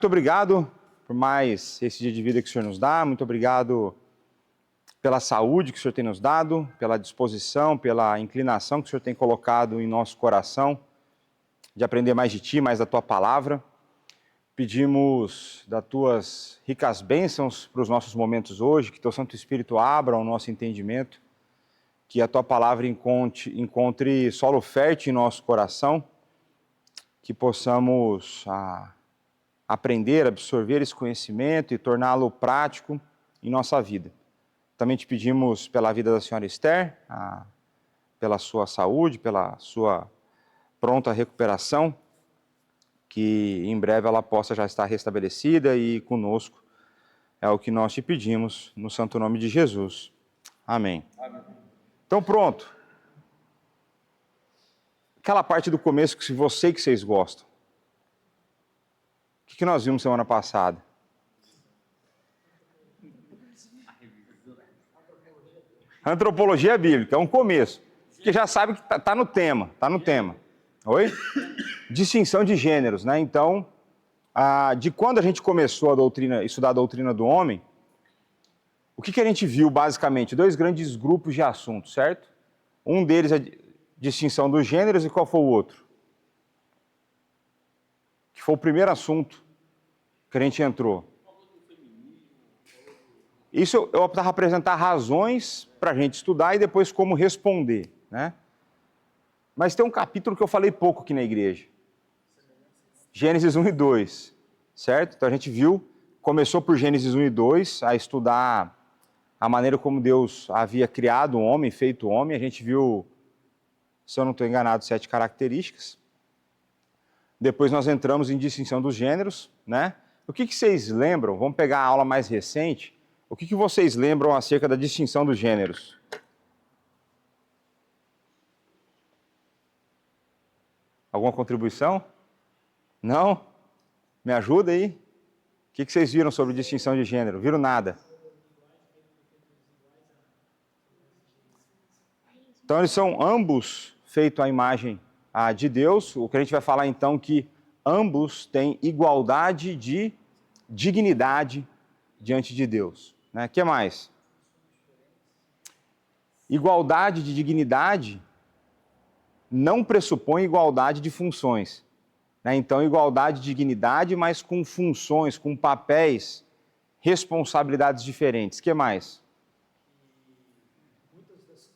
Muito obrigado por mais esse dia de vida que o Senhor nos dá, muito obrigado pela saúde que o Senhor tem nos dado, pela disposição, pela inclinação que o Senhor tem colocado em nosso coração, de aprender mais de Ti, mais da Tua palavra. Pedimos das Tuas ricas bênçãos para os nossos momentos hoje, que Teu Santo Espírito abra o nosso entendimento, que a Tua palavra encontre solo fértil em nosso coração, que possamos aprender, absorver esse conhecimento e torná-lo prático em nossa vida. Também te pedimos pela vida da senhora Esther, pela sua saúde, pela sua pronta recuperação, que em breve ela possa já estar restabelecida e conosco. É o que nós te pedimos, no santo nome de Jesus. Amém. Amém. Então pronto. Aquela parte do começo que vocês gostam. O que nós vimos semana passada? Antropologia bíblica, é um começo. Porque já sabe que está no tema, Oi? Distinção de gêneros, né? Então, de quando a gente começou estudar a doutrina do homem, o que a gente viu, basicamente? Dois grandes grupos de assuntos, certo? Um deles é a distinção dos gêneros, e qual foi o outro? Que foi o primeiro assunto que a gente entrou. Isso eu precisava apresentar razões para a gente estudar e depois como responder, né? Mas tem um capítulo que eu falei pouco aqui na igreja. Gênesis 1 e 2, certo? Então a gente começou por Gênesis 1 e 2, a estudar a maneira como Deus havia criado o homem, feito o homem. A gente viu, se eu não estou enganado, 7 características. Depois nós entramos em distinção dos gêneros, né? O que vocês lembram? Vamos pegar a aula mais recente. O que vocês lembram acerca da distinção dos gêneros? Alguma contribuição? Não? Me ajuda aí? O que vocês viram sobre distinção de gênero? Viram nada? Então eles são ambos feitos à imagem de Deus. O que a gente vai falar então é que ambos têm igualdade de dignidade diante de Deus. O que mais? Igualdade de dignidade não pressupõe igualdade de funções. Então, igualdade de dignidade, mas com funções, com papéis, responsabilidades diferentes. O que mais? Muitas das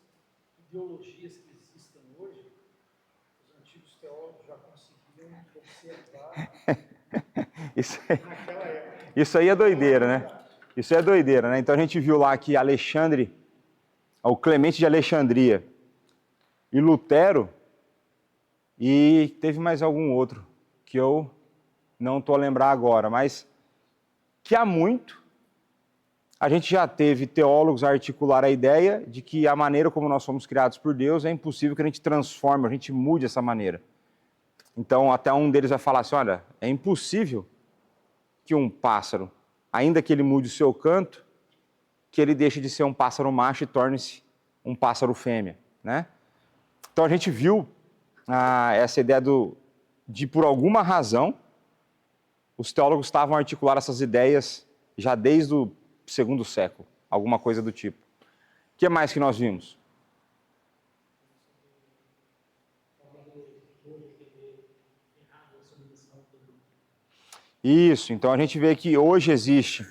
ideologias que existem hoje, os antigos teólogos já conseguiam observar naquela época. Isso aí é doideira, né? Isso é doideira, né? Então a gente viu lá que o Clemente de Alexandria e Lutero, e teve mais algum outro que eu não estou a lembrar agora, mas que há muito a gente já teve teólogos a articular a ideia de que a maneira como nós somos criados por Deus é impossível que a gente transforme, a gente mude essa maneira. Então até um deles vai falar assim, olha, é impossível que um pássaro, ainda que ele mude o seu canto, que ele deixe de ser um pássaro macho e torne-se um pássaro fêmea, né? Então a gente viu essa ideia de por alguma razão, os teólogos estavam a articular essas ideias já desde o segundo século, alguma coisa do tipo. O que mais que nós vimos? Isso, então a gente vê que hoje existe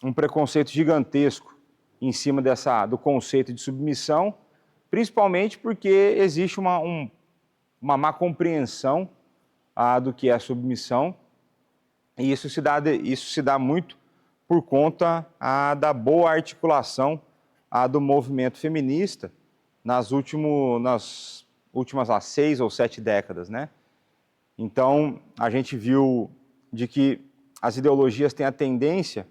um preconceito gigantesco em cima do conceito de submissão, principalmente porque existe uma má compreensão do que é submissão, e isso se dá muito por conta da boa articulação do movimento feminista nas últimas 6 ou 7 décadas, né? Então, a gente viu de que as ideologias têm a tendência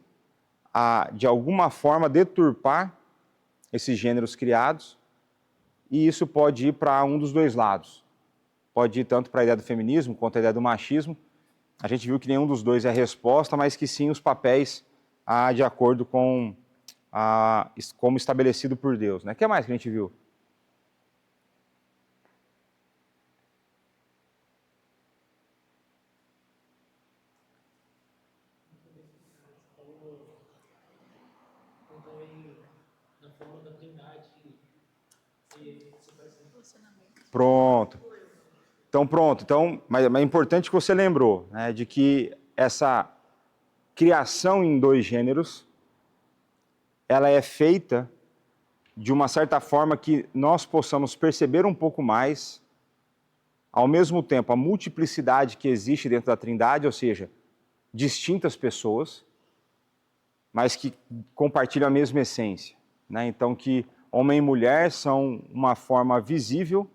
de alguma forma, deturpar esses gêneros criados, e isso pode ir para um dos dois lados. Pode ir tanto para a ideia do feminismo quanto a ideia do machismo. A gente viu que nenhum dos dois é a resposta, mas que sim os papéis de acordo com como estabelecido por Deus. O que mais que a gente viu? quando vem na forma da Trindade, você vai ser Pronto. Então, mas é importante que você lembrou, né, de que essa criação em dois gêneros, ela é feita de uma certa forma que nós possamos perceber um pouco mais, ao mesmo tempo, a multiplicidade que existe dentro da Trindade, ou seja, distintas pessoas, mas que compartilham a mesma essência, né? Então, que homem e mulher são uma forma visível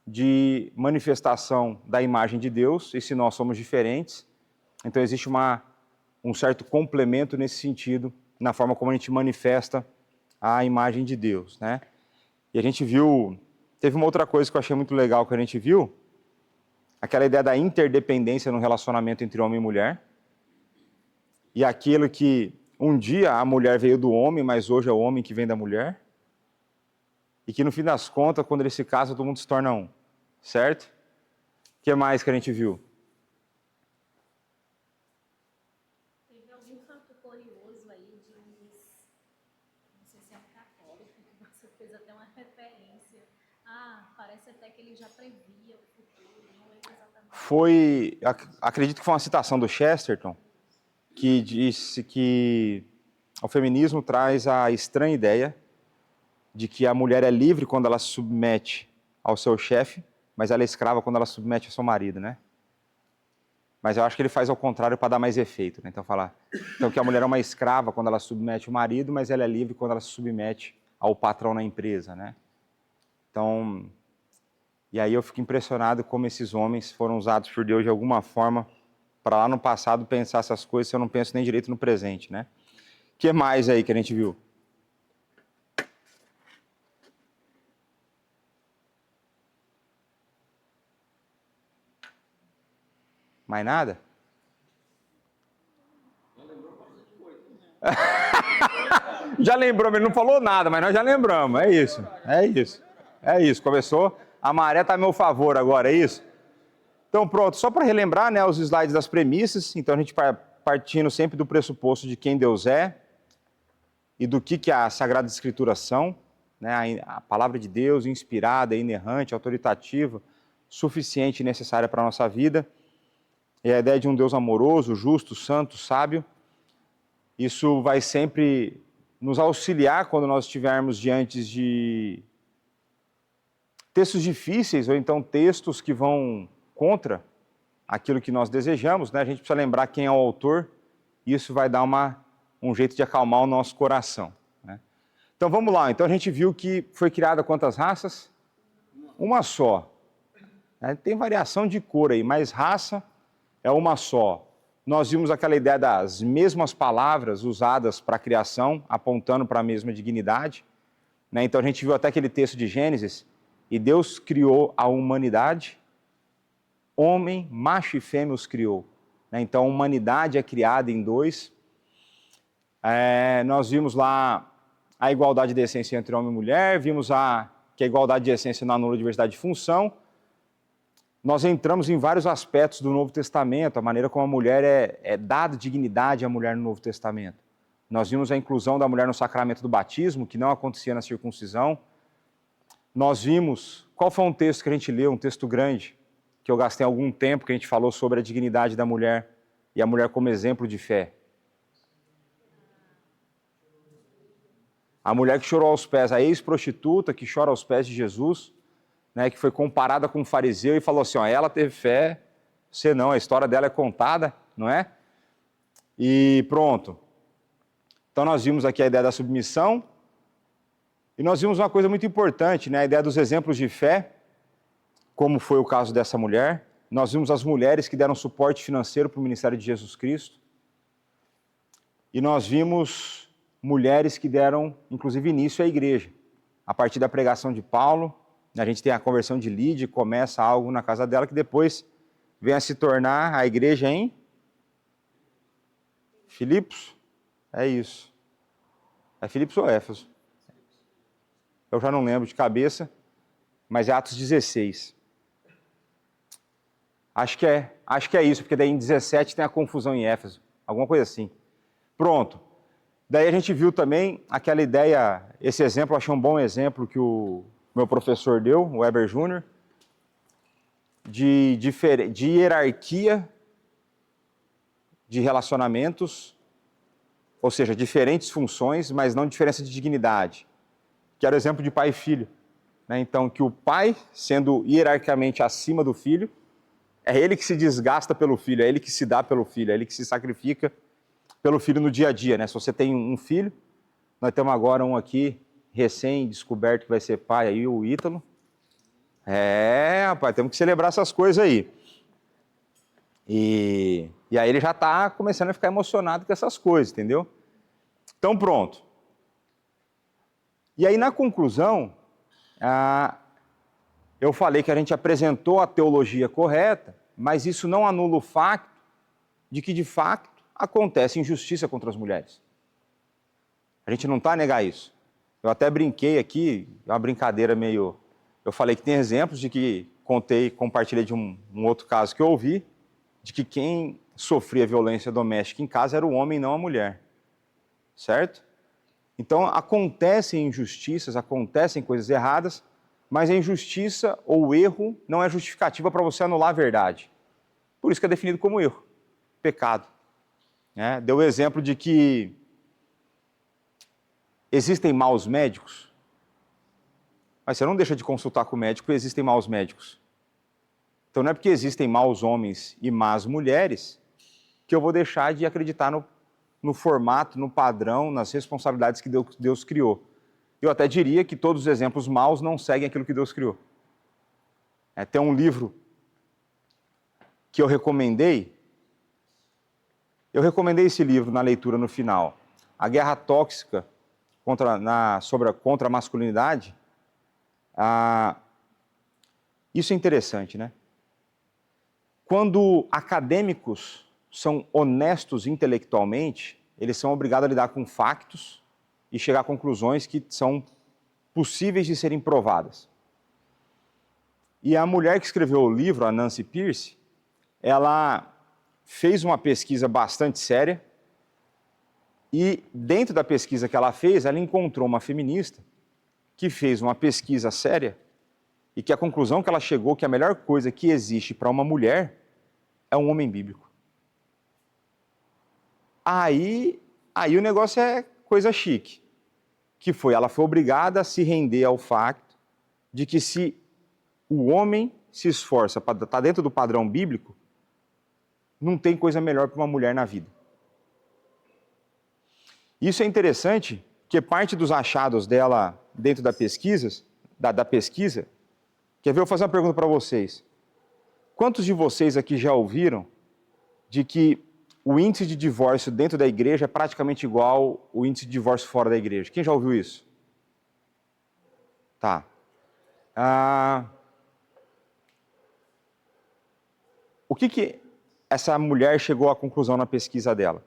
de manifestação da imagem de Deus, e se nós somos diferentes, então existe um certo complemento nesse sentido, na forma como a gente manifesta a imagem de Deus, né? E a gente viu, teve uma outra coisa que eu achei muito legal que a gente viu, aquela ideia da interdependência no relacionamento entre homem e mulher, e aquilo que um dia a mulher veio do homem, mas hoje é o homem que vem da mulher, e que no fim das contas, quando eles se casam, todo mundo se torna um, certo? O que mais que a gente viu? Teve algum fato curioso aí de não sei se é católico, que você fez até uma referência. Parece até que ele já previa o futuro, não lembro exatamente. Acredito que foi uma citação do Chesterton, que disse que o feminismo traz a estranha ideia de que a mulher é livre quando ela se submete ao seu chefe, mas ela é escrava quando ela se submete ao seu marido, né? Mas eu acho que ele faz ao contrário para dar mais efeito, né? Então que a mulher é uma escrava quando ela submete o marido, mas ela é livre quando ela se submete ao patrão na empresa, né? Então, e aí eu fico impressionado como esses homens foram usados por Deus de alguma forma para lá no passado pensar essas coisas, se eu não penso nem direito no presente, né? O que mais aí que a gente viu? Mais nada? Já lembrou, ele não falou nada, mas nós já lembramos. É isso. Começou. A maré está a meu favor agora, é isso? Então, pronto. Só para relembrar, né, os slides das premissas. Então, a gente partindo sempre do pressuposto de quem Deus é e do que a Sagrada Escritura são, né, a palavra de Deus inspirada, inerrante, autoritativa, suficiente e necessária para a nossa vida. E a ideia de um Deus amoroso, justo, santo, sábio. Isso vai sempre nos auxiliar quando nós estivermos diante de textos difíceis ou então textos que vão contra aquilo que nós desejamos, né? A gente precisa lembrar quem é o autor e isso vai dar um jeito de acalmar o nosso coração, né? Então vamos lá, então a gente viu que foi criada quantas raças? Uma só, né? Tem variação de cor aí, mas raça é uma só. Nós vimos aquela ideia das mesmas palavras usadas para a criação, apontando para a mesma dignidade, né? Então a gente viu até aquele texto de Gênesis, e Deus criou a humanidade, homem, macho e fêmea os criou, né? Então a humanidade é criada em dois. Nós vimos lá a igualdade de essência entre homem e mulher, vimos que a igualdade de essência não anula a diversidade de função. Nós entramos em vários aspectos do Novo Testamento, a maneira como a mulher é dada dignidade à mulher no Novo Testamento. Nós vimos a inclusão da mulher no sacramento do batismo, que não acontecia na circuncisão. Nós vimos, qual foi um texto que a gente leu, um texto grande, que eu gastei algum tempo, que a gente falou sobre a dignidade da mulher e a mulher como exemplo de fé. A mulher que chorou aos pés, a ex-prostituta que chora aos pés de Jesus, né, que foi comparada com um fariseu e falou assim, ó, ela teve fé, você não, a história dela é contada, não é? E pronto. Então nós vimos aqui a ideia da submissão, e nós vimos uma coisa muito importante, né, a ideia dos exemplos de fé, como foi o caso dessa mulher. Nós vimos as mulheres que deram suporte financeiro para o ministério de Jesus Cristo, e nós vimos mulheres que deram, inclusive, início à igreja. A partir da pregação de Paulo, a gente tem a conversão de Lídia, começa algo na casa dela que depois vem a se tornar a igreja em Filipos. É isso. É Filipos ou Éfeso? Eu já não lembro de cabeça, mas é Atos 16. Acho que é isso, porque daí em 17 tem a confusão em Éfeso, alguma coisa assim. Pronto. Daí a gente viu também aquela ideia, esse exemplo, eu achei um bom exemplo que o meu professor deu, o Weber Júnior, de hierarquia de relacionamentos, ou seja, diferentes funções, mas não diferença de dignidade. Que era o exemplo de pai e filho. Né? Então, que o pai, sendo hierarquicamente acima do filho, é ele que se desgasta pelo filho, é ele que se dá pelo filho, é ele que se sacrifica pelo filho no dia a dia. Né? Se você tem um filho, nós temos agora um aqui, recém-descoberto, que vai ser pai aí, o Ítalo. Rapaz, temos que celebrar essas coisas aí. E aí ele já está começando a ficar emocionado com essas coisas, entendeu? Então pronto. E aí na conclusão, eu falei que a gente apresentou a teologia correta, mas isso não anula o fato de que de fato acontece injustiça contra as mulheres. A gente não está a negar isso. Eu até brinquei aqui, é uma brincadeira meio... Eu falei que tem exemplos de que compartilhei de um outro caso que eu ouvi, de que quem sofria violência doméstica em casa era o homem e não a mulher. Certo? Então, acontecem injustiças, acontecem coisas erradas, mas a injustiça ou erro não é justificativa para você anular a verdade. Por isso que é definido como erro, pecado. Deu o exemplo de que existem maus médicos, mas você não deixa de consultar com o médico porque existem maus médicos. Então não é porque existem maus homens e más mulheres que eu vou deixar de acreditar no formato, no padrão, nas responsabilidades que Deus criou. Eu até diria que todos os exemplos maus não seguem aquilo que Deus criou. Tem um livro que eu recomendei esse livro na leitura no final, A Guerra Tóxica contra a Masculinidade. Isso é interessante, né? Quando acadêmicos são honestos intelectualmente, eles são obrigados a lidar com factos e chegar a conclusões que são possíveis de serem provadas. E a mulher que escreveu o livro, a Nancy Pearce, ela fez uma pesquisa bastante séria e dentro da pesquisa que ela fez, ela encontrou uma feminista que fez uma pesquisa séria e que a conclusão que ela chegou que a melhor coisa que existe para uma mulher é um homem bíblico. Aí o negócio é coisa chique, que ela foi obrigada a se render ao fato de que se o homem se esforça para estar dentro do padrão bíblico, não tem coisa melhor para uma mulher na vida. Isso é interessante, porque parte dos achados dela dentro da pesquisa, quer ver, eu vou fazer uma pergunta para vocês. Quantos de vocês aqui já ouviram de que o índice de divórcio dentro da igreja é praticamente igual ao índice de divórcio fora da igreja? Quem já ouviu isso? Tá. O que essa mulher chegou à conclusão na pesquisa dela?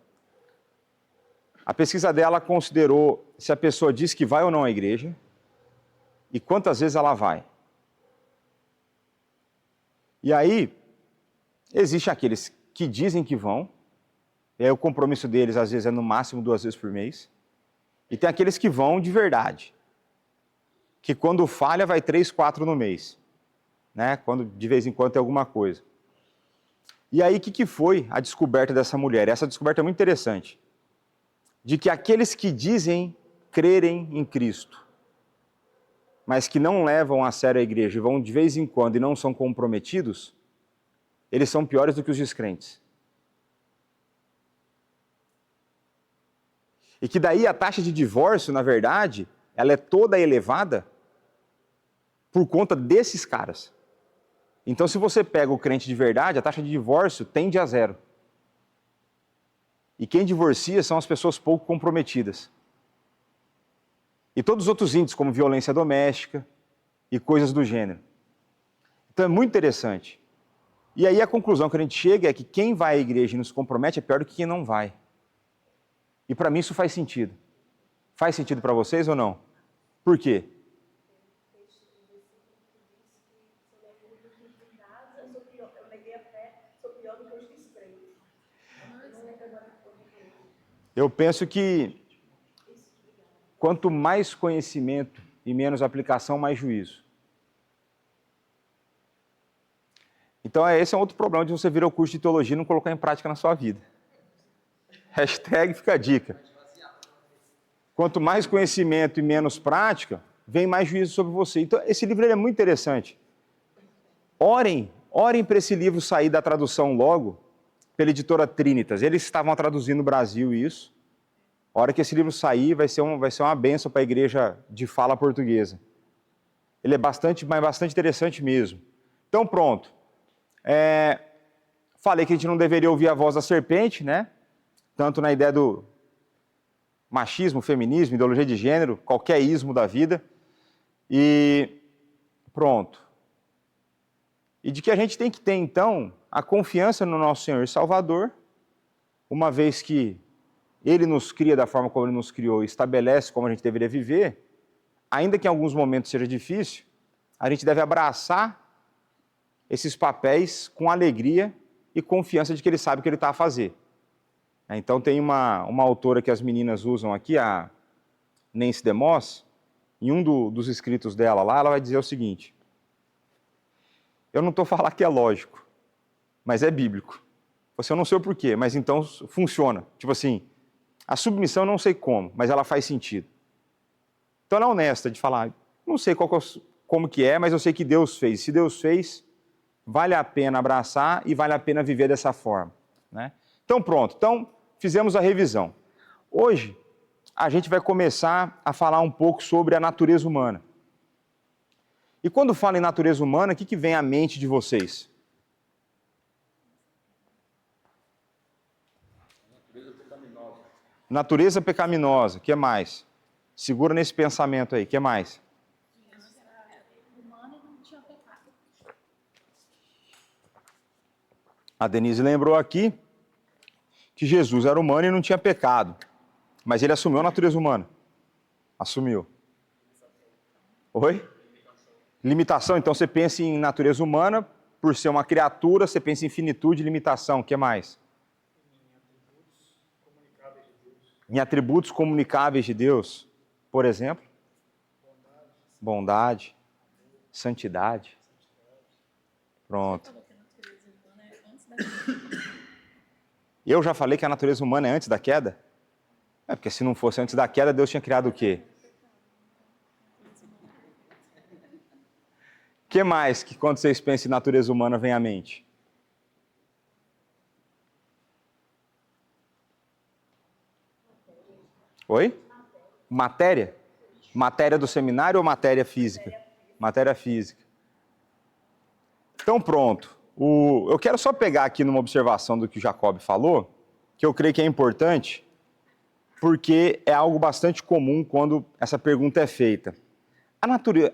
A pesquisa dela considerou se a pessoa diz que vai ou não à igreja e quantas vezes ela vai. E aí, existem aqueles que dizem que vão, e aí o compromisso deles às vezes é no máximo 2 vezes por mês, e tem aqueles que vão de verdade, que quando falha vai 3, 4 no mês, né? Quando de vez em quando tem alguma coisa. E aí o que foi a descoberta dessa mulher? Essa descoberta é muito interessante, de que aqueles que dizem crerem em Cristo, mas que não levam a sério a igreja e vão de vez em quando e não são comprometidos, eles são piores do que os descrentes. E que daí a taxa de divórcio, na verdade, ela é toda elevada por conta desses caras. Então, se você pega o crente de verdade, a taxa de divórcio tende a 0. E quem divorcia são as pessoas pouco comprometidas. E todos os outros índices, como violência doméstica e coisas do gênero. Então é muito interessante. E aí a conclusão que a gente chega é que quem vai à igreja e não se compromete é pior do que quem não vai. E para mim isso faz sentido. Faz sentido para vocês ou não? Por quê? Eu penso que quanto mais conhecimento e menos aplicação, mais juízo. Então, esse é um outro problema de você virar o curso de teologia e não colocar em prática na sua vida. Hashtag fica a dica. Quanto mais conhecimento e menos prática, vem mais juízo sobre você. Então, esse livro ele é muito interessante. Orem para esse livro sair da tradução logo, pela editora Trinitas. Eles estavam traduzindo no Brasil isso. A hora que esse livro sair, vai ser uma bênção para a igreja de fala portuguesa. Ele é bastante interessante mesmo. Então, pronto. Falei que a gente não deveria ouvir a voz da serpente, né? Tanto na ideia do machismo, feminismo, ideologia de gênero, qualquer ismo da vida. E pronto. E de que a gente tem que ter, então, a confiança no nosso Senhor e Salvador, uma vez que Ele nos cria da forma como Ele nos criou e estabelece como a gente deveria viver, ainda que em alguns momentos seja difícil, a gente deve abraçar esses papéis com alegria e confiança de que Ele sabe o que Ele está a fazer. Então tem uma autora que as meninas usam aqui, a Nancy DeMoss, em um dos escritos dela lá, ela vai dizer o seguinte: eu não estou falando que é lógico, mas é bíblico. Eu não sei o porquê, mas então funciona. Tipo assim, a submissão eu não sei como, mas ela faz sentido. Então ela é honesta de falar, não sei como que é, mas eu sei que Deus fez. Se Deus fez, vale a pena abraçar e vale a pena viver dessa forma, né? Então pronto, fizemos a revisão. Hoje a gente vai começar a falar um pouco sobre a natureza humana. E quando falo em natureza humana, o que vem à mente de vocês? Natureza pecaminosa. Natureza pecaminosa, o que mais? Segura nesse pensamento aí, o que mais? Humano não tinha pecado. A Denise lembrou aqui que Jesus era humano e não tinha pecado, mas ele assumiu a natureza humana. Assumiu. Oi? Limitação, então você pensa em natureza humana, por ser uma criatura, você pensa em finitude e limitação, o que mais? Em atributos comunicáveis de Deus, por exemplo? Bondade, santidade. Pronto. Eu já falei que a natureza humana é antes da queda? Porque se não fosse antes da queda, Deus tinha criado o quê? O que mais que quando vocês pensam em natureza humana vem à mente? Oi? Matéria? Matéria do seminário ou matéria física? Matéria física. Então pronto. Eu quero só pegar aqui numa observação do que o Jacob falou, que eu creio que é importante, porque é algo bastante comum quando essa pergunta é feita.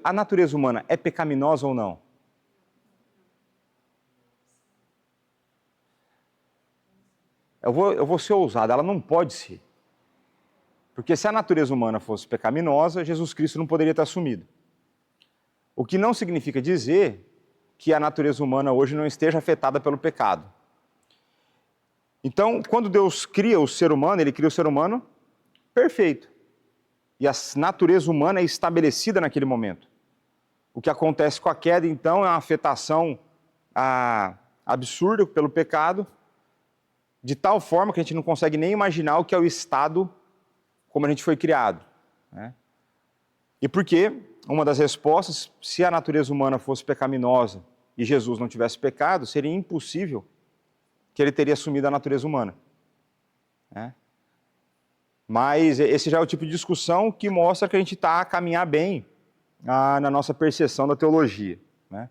A natureza humana é pecaminosa ou não? Eu vou ser ousado, ela não pode ser. Porque se a natureza humana fosse pecaminosa, Jesus Cristo não poderia ter assumido. O que não significa dizer que a natureza humana hoje não esteja afetada pelo pecado. Então, quando Deus cria o ser humano, Ele cria o ser humano perfeito. E a natureza humana é estabelecida naquele momento. O que acontece com a queda, então, é uma afetação absurda pelo pecado, de tal forma que a gente não consegue nem imaginar o que é o estado como a gente foi criado, né? E por quê? Uma das respostas, se a natureza humana fosse pecaminosa e Jesus não tivesse pecado, seria impossível que ele teria assumido a natureza humana, né? Mas esse já é o tipo de discussão que mostra que a gente está a caminhar bem na nossa percepção da teologia, né?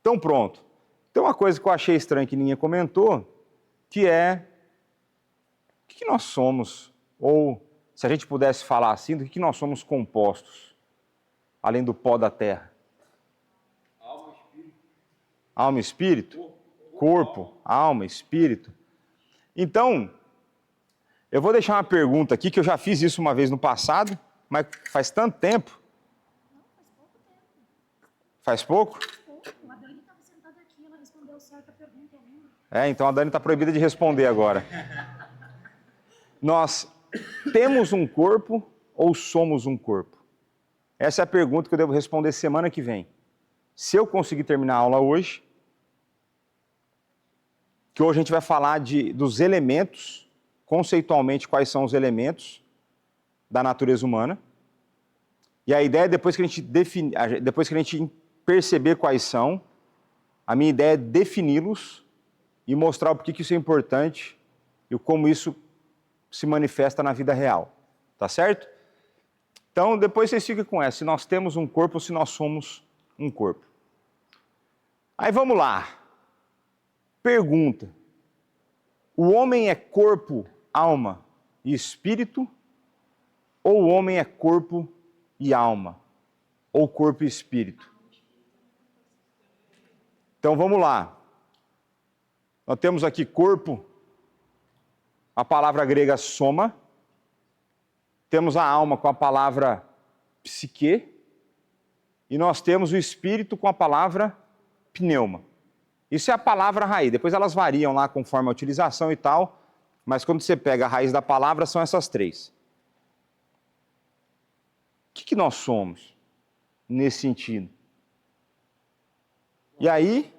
Então pronto. Tem uma coisa que eu achei estranha que ninguém comentou, que é o que nós somos, ou se a gente pudesse falar assim, do que nós somos compostos, além do pó da terra? Alma, espírito. Alma e espírito? Corpo, alma, espírito. Então, eu vou deixar uma pergunta aqui, que eu já fiz isso uma vez no passado, mas faz tanto tempo. Faz pouco? A Dani estava sentada aqui, ela respondeu certo a pergunta. Então a Dani está proibida de responder agora. temos um corpo ou somos um corpo? Essa é a pergunta que eu devo responder semana que vem. Se eu conseguir terminar a aula hoje, que hoje a gente vai falar dos elementos, conceitualmente quais são os elementos da natureza humana. E a ideia, depois que a gente perceber quais são, a minha ideia é defini-los e mostrar o porquê que isso é importante e como isso se manifesta na vida real. Tá certo? Então, depois vocês ficam com essa, se nós temos um corpo ou se nós somos um corpo. Aí vamos lá. Pergunta. O homem é corpo, alma e espírito? Ou o homem é corpo e alma? Ou corpo e espírito? Então vamos lá. Nós temos aqui corpo, a palavra grega soma. Temos a alma com a palavra psique. E nós temos o espírito com a palavra pneuma. Isso é a palavra raiz. Depois elas variam lá conforme a utilização e tal. Mas quando você pega a raiz da palavra, são essas três. O que nós somos nesse sentido? E aí...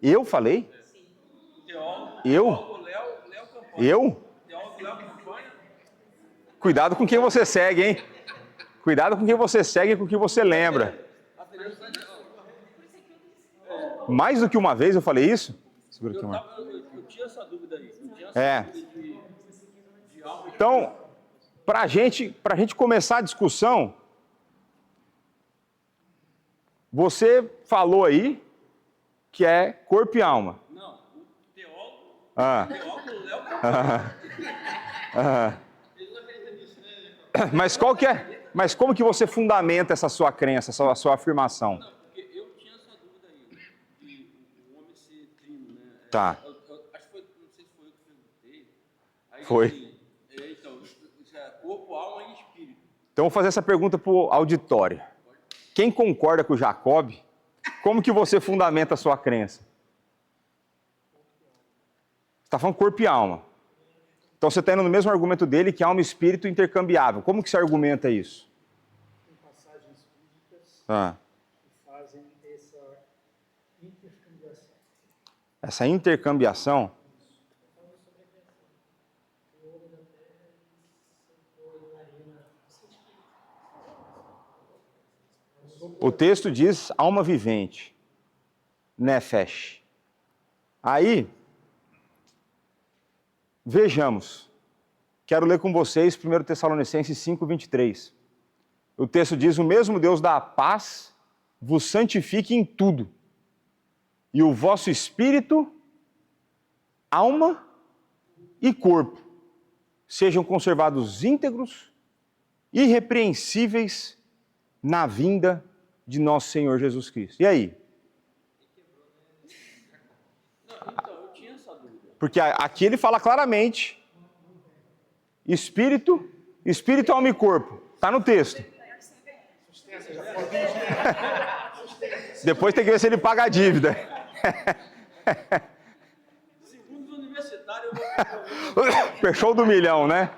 Eu falei? Eu? Cuidado com quem você segue, hein? Cuidado com quem você segue e com o que você lembra. Mais do que uma vez eu falei isso? Segura aqui, mano. Eu tinha essa dúvida aí. Então, pra gente começar a discussão, você falou aí que é corpo e alma. Não, o teólogo... O Léo Ele não acredita nisso, né? Mas como que você fundamenta essa sua crença, essa sua afirmação? Não, porque eu tinha essa dúvida aí, de o homem ser trino, né? Tá. Acho que foi, não sei se foi eu que perguntei. Aí, Foi. Assim, então, isso é corpo, alma e espírito. Então, vou fazer essa pergunta para o auditório. Quem concorda com o Jacob, como que você fundamenta a sua crença? Você está falando corpo e alma. Então, você está indo no mesmo argumento dele, que alma e espírito intercambiável. Como que você argumenta isso? Tem passagens bíblicas que fazem essa intercambiação. Essa intercambiação? O texto diz alma vivente, nefesh. Aí, vejamos. Quero ler com vocês 1 Tessalonicenses 5:23. O texto diz: o mesmo Deus da paz vos santifique em tudo, e o vosso espírito, alma e corpo sejam conservados íntegros, irrepreensíveis na vinda de nosso Senhor Jesus Cristo. E aí? Não, então, eu tinha essa dúvida. Porque aqui ele fala claramente: espírito, alma e corpo. Está no texto. Depois tem que ver se ele paga a dívida. Segundo os universitários, eu Fechou do milhão, né?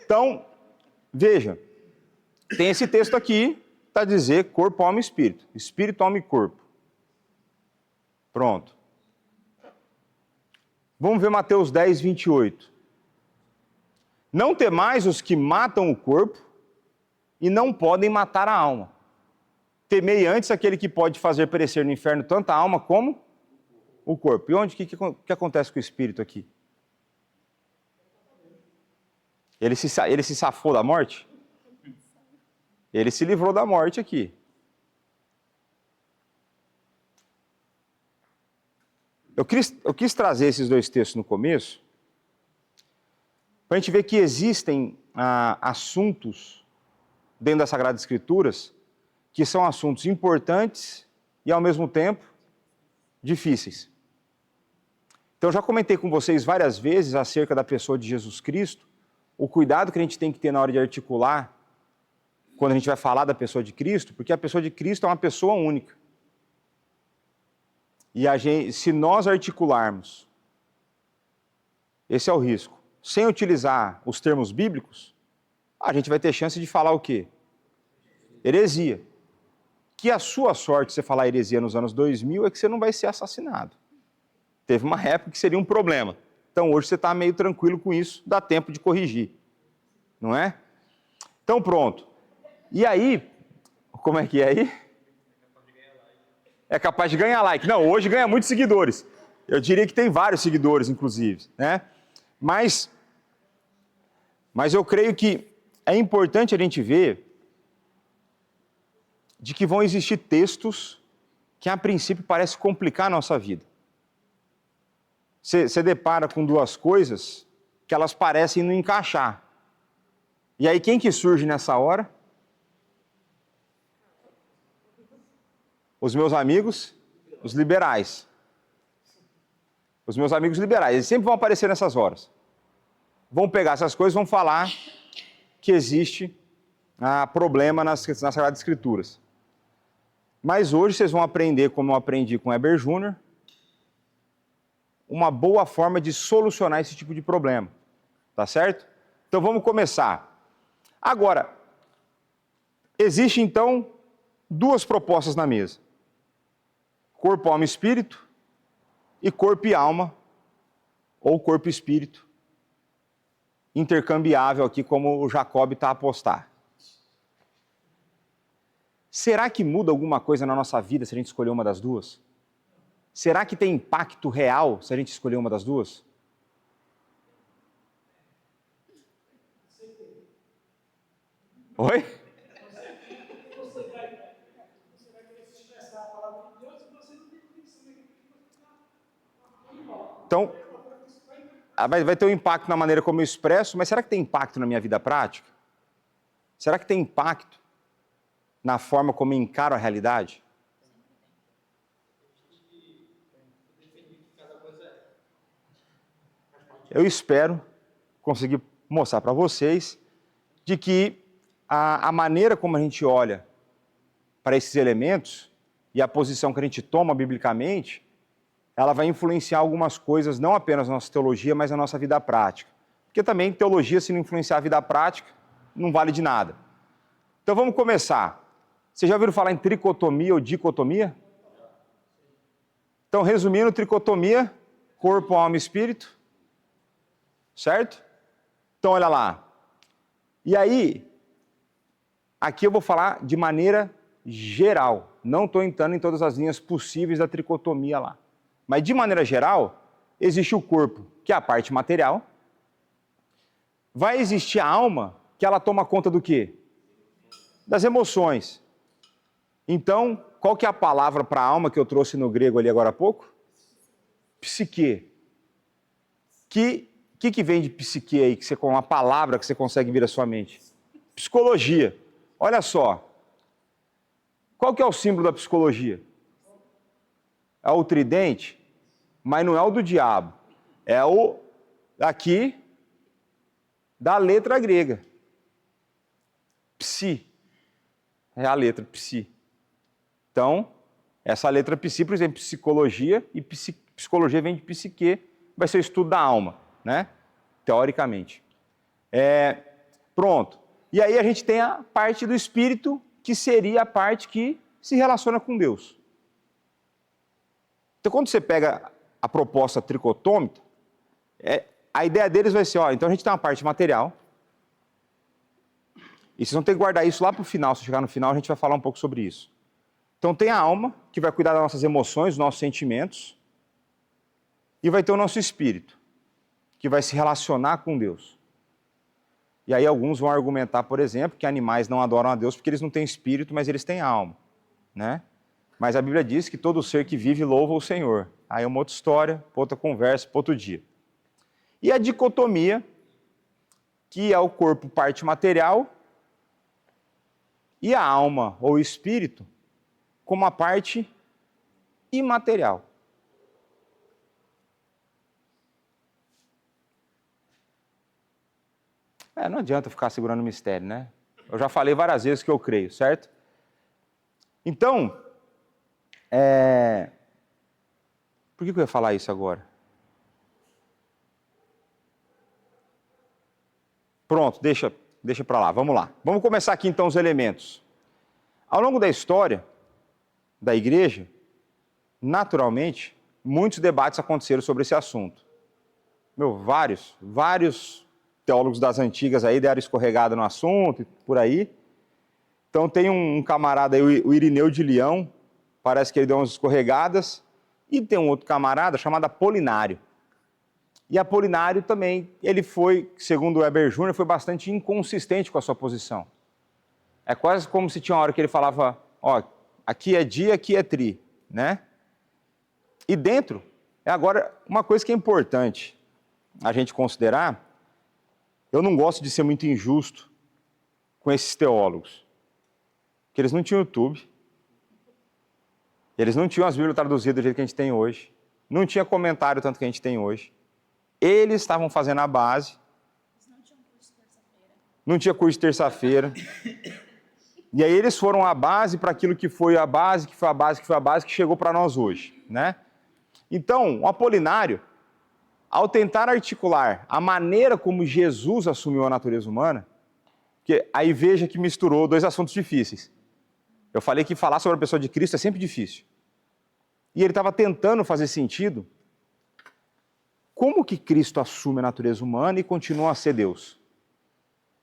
Então, veja. Tem esse texto aqui, está a dizer corpo, alma e espírito. Espírito, alma e corpo. Pronto. Vamos ver Mateus 10:28. Não temais os que matam o corpo e não podem matar a alma. Temei antes aquele que pode fazer perecer no inferno tanto a alma como o corpo. E onde que acontece com o espírito aqui? Ele se safou da morte? Ele se livrou da morte aqui. Eu quis trazer esses dois textos no começo, para a gente ver que existem assuntos dentro das Sagradas Escrituras que são assuntos importantes e, ao mesmo tempo, difíceis. Então, eu já comentei com vocês várias vezes acerca da pessoa de Jesus Cristo, o cuidado que a gente tem que ter na hora de articular quando a gente vai falar da pessoa de Cristo, porque a pessoa de Cristo é uma pessoa única. E se nós articularmos Esse é o risco. Sem utilizar os termos bíblicos, a gente vai ter chance de falar o quê? Heresia. Que a sua sorte, você falar heresia nos anos 2000, é que você não vai ser assassinado. Teve uma época que seria um problema. Então hoje você está meio tranquilo com isso, dá tempo de corrigir. Não é? Então pronto. E aí, como é que é aí? É capaz de ganhar like. Não, hoje ganha muitos seguidores. Eu diria que tem vários seguidores, inclusive, né? Mas eu creio que é importante a gente ver de que vão existir textos que a princípio parecem complicar a nossa vida. Você depara com duas coisas que elas parecem não encaixar. E aí quem que surge nessa hora? Os meus amigos, os liberais. Os meus amigos liberais, eles sempre vão aparecer nessas horas. Vão pegar essas coisas, vão falar que existe problema nas Sagradas Escrituras. Mas hoje vocês vão aprender, como eu aprendi com o Heber Júnior, uma boa forma de solucionar esse tipo de problema. Tá certo? Então vamos começar. Agora, existe então duas propostas na mesa. Corpo, alma e espírito, e corpo e alma, ou corpo e espírito, intercambiável aqui, como o Jacob está a apostar. Será que muda alguma coisa na nossa vida se a gente escolher uma das duas? Será que tem impacto real se a gente escolher uma das duas? Oi? Então, vai ter um impacto na maneira como eu expresso, mas será que tem impacto na minha vida prática? Será que tem impacto na forma como eu encaro a realidade? Eu espero conseguir mostrar para vocês de que a maneira como a gente olha para esses elementos e a posição que a gente toma biblicamente, ela vai influenciar algumas coisas, não apenas na nossa teologia, mas na nossa vida prática. Porque também teologia, se não influenciar a vida prática, não vale de nada. Então vamos começar. Vocês já ouviram falar em tricotomia ou dicotomia? Então, resumindo, tricotomia, corpo, alma e espírito. Certo? Então, olha lá. E aí, aqui eu vou falar de maneira geral. Não estou entrando em todas as linhas possíveis da tricotomia lá. Mas, de maneira geral, existe o corpo, que é a parte material. Vai existir a alma, que ela toma conta do quê? Das emoções. Então, qual que é a palavra para alma que eu trouxe no grego ali agora há pouco? Psique. Que vem de psique aí, com uma palavra que você consegue vir à sua mente? Psicologia. Olha só. Qual que é o símbolo da psicologia? É o tridente, mas não é o do diabo. É o aqui da letra grega. Psi. É a letra psi. Então, essa letra psi, por exemplo, psicologia, e psicologia vem de psique, vai ser o estudo da alma, né? Teoricamente. Pronto. E aí a gente tem a parte do espírito, que seria a parte que se relaciona com Deus. Então, quando você pega a proposta tricotômica, a ideia deles vai ser, então a gente tem uma parte material, e vocês vão ter que guardar isso lá para o final, se chegar no final a gente vai falar um pouco sobre isso. Então tem a alma, que vai cuidar das nossas emoções, dos nossos sentimentos, e vai ter o nosso espírito, que vai se relacionar com Deus. E aí alguns vão argumentar, por exemplo, que animais não adoram a Deus porque eles não têm espírito, mas eles têm alma, né? Mas a Bíblia diz que todo ser que vive louva o Senhor. Aí é uma outra história, outra conversa, para outro dia. E a dicotomia, que é o corpo parte material e a alma ou espírito como a parte imaterial. Não adianta ficar segurando o mistério, né? Eu já falei várias vezes que eu creio, certo? Então, por que eu ia falar isso agora? Pronto, deixa para lá, vamos lá. Vamos começar aqui então os elementos. Ao longo da história da igreja, naturalmente, muitos debates aconteceram sobre esse assunto. Vários teólogos das antigas aí deram escorregada no assunto e por aí. Então tem um camarada aí, o Irineu de Leão, parece que ele deu umas escorregadas, e tem um outro camarada chamado Apolinário. E Apolinário também, ele foi, segundo o Weber Júnior, foi bastante inconsistente com a sua posição. É quase como se tinha uma hora que ele falava, ó, aqui é dia, aqui é tri, né? E dentro, agora, uma coisa que é importante a gente considerar, eu não gosto de ser muito injusto com esses teólogos, porque eles não tinham YouTube, eles não tinham as Bíblias traduzidas do jeito que a gente tem hoje, não tinha comentário tanto que a gente tem hoje, eles estavam fazendo a base, não tinha curso de terça-feira, e aí eles foram a base para aquilo que foi a base, que foi a base, que foi a base, que chegou para nós hoje, né? Então, o Apolinário, ao tentar articular a maneira como Jesus assumiu a natureza humana, porque aí veja que misturou dois assuntos difíceis. Eu falei que falar sobre a pessoa de Cristo é sempre difícil. E ele estava tentando fazer sentido. Como que Cristo assume a natureza humana e continua a ser Deus?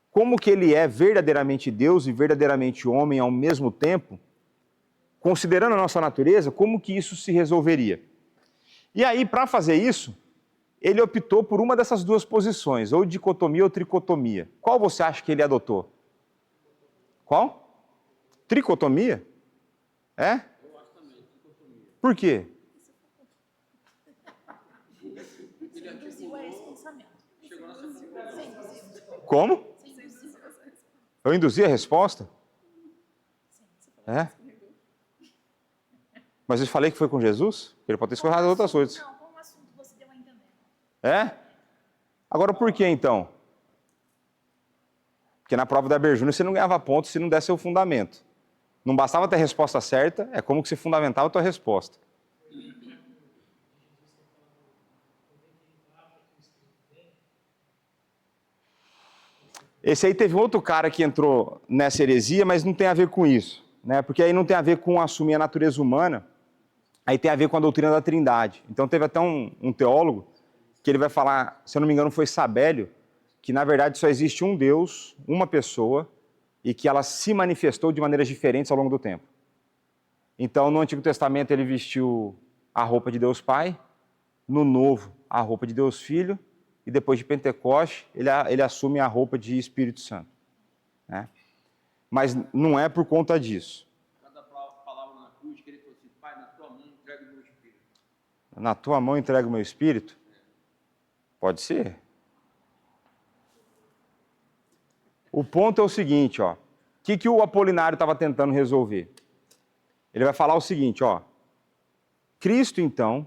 Como que ele é verdadeiramente Deus e verdadeiramente homem ao mesmo tempo? Considerando a nossa natureza, como que isso se resolveria? E aí, para fazer isso, ele optou por uma dessas duas posições, ou dicotomia ou tricotomia. Qual você acha que ele adotou? Qual? Tricotomia? É? Eu acho também, dicotomia. Por quê? Ele articulou, chegou nessa conclusão. Como? Eu induzi a resposta? É? Mas eu falei que foi com Jesus? Ele pode ter escorrado outras coisas. Não, com o assunto você deu a entender. É? Agora por que então? Porque na prova da Berjuna você não ganhava ponto se não desse o fundamento. Não bastava ter a resposta certa, é como que você fundamentava a tua resposta. Esse aí teve outro cara que entrou nessa heresia, mas não tem a ver com isso, né? Porque aí não tem a ver com assumir a natureza humana, aí tem a ver com a doutrina da Trindade. Então teve até um teólogo que ele vai falar, se eu não me engano foi Sabélio, que na verdade só existe um Deus, uma pessoa, e que ela se manifestou de maneiras diferentes ao longo do tempo. Então no Antigo Testamento ele vestiu a roupa de Deus Pai, no Novo a roupa de Deus Filho, e depois de Pentecoste, ele assume a roupa de Espírito Santo. Né? Mas não é por conta disso. Cada palavra na cruz, que ele falou assim, Pai, na tua mão entrega o meu espírito. Na tua mão entrega o meu espírito? Pode ser. O ponto é o seguinte, ó. O que o Apolinário estava tentando resolver? Ele vai falar o seguinte, ó. Cristo, então,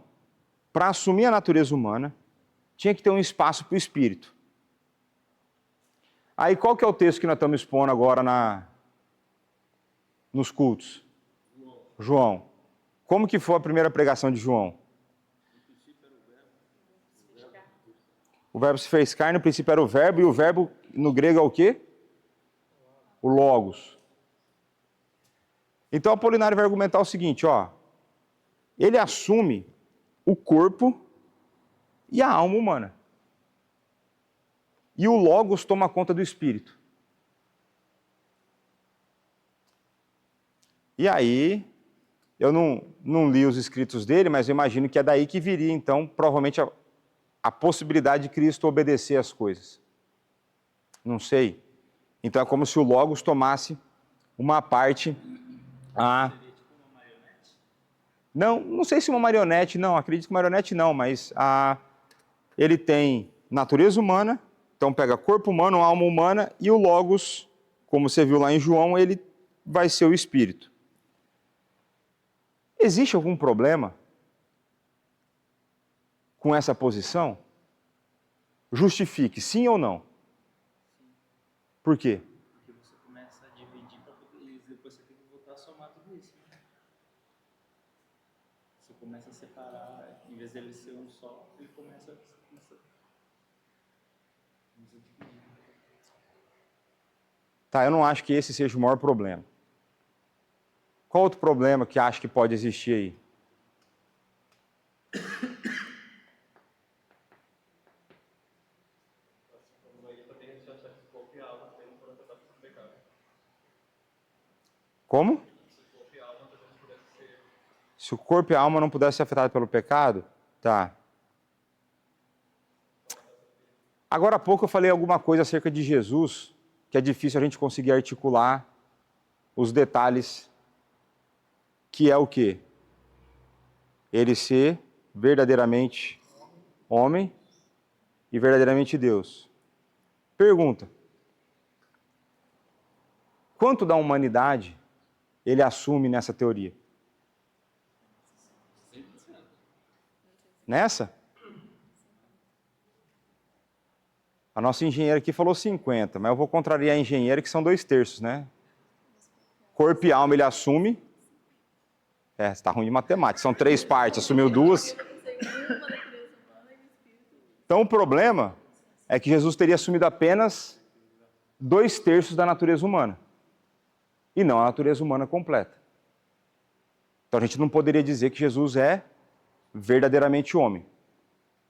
para assumir a natureza humana, tinha que ter um espaço para o Espírito. Aí qual que é o texto que nós estamos expondo agora nos cultos? João. Como que foi a primeira pregação de João? O verbo se fez carne, no princípio era o verbo, e o verbo no grego é o quê? O logos. Então Apolinário vai argumentar o seguinte, ó. Ele assume o corpo e a alma humana. E o Logos toma conta do Espírito. E aí, eu não li os escritos dele, mas eu imagino que é daí que viria, então, provavelmente a possibilidade de Cristo obedecer às coisas. Não sei. Então é como se o Logos tomasse uma parte a... Não sei se uma marionete, não, acredito que marionete não, mas ele tem natureza humana, então pega corpo humano, alma humana, e o Logos, como você viu lá em João, ele vai ser o Espírito. Existe algum problema com essa posição? Justifique, sim ou não? Por quê? Porque você começa a dividir para poder, depois você tem que voltar a somar tudo isso. Né? Você começa a separar, em vez dele ser um só, ele começa a dividir. Tá, eu não acho que esse seja o maior problema. Qual outro problema que acha que pode existir aí? Como? Se o corpo e a alma não pudessem ser afetados pelo pecado, tá. Agora há pouco eu falei alguma coisa acerca de Jesus, que é difícil a gente conseguir articular os detalhes, que é o quê? Ele ser verdadeiramente homem e verdadeiramente Deus. Pergunta: quanto da humanidade ele assume nessa teoria? Nessa? A nossa engenheira aqui falou 50, mas eu vou contrariar a engenheira, que são 2/3, né? Corpo e alma ele assume. Você está ruim de matemática, são 3 partes, assumiu 2. Então o problema é que Jesus teria assumido apenas 2/3 da natureza humana, e não a natureza humana completa. Então a gente não poderia dizer que Jesus é verdadeiramente homem,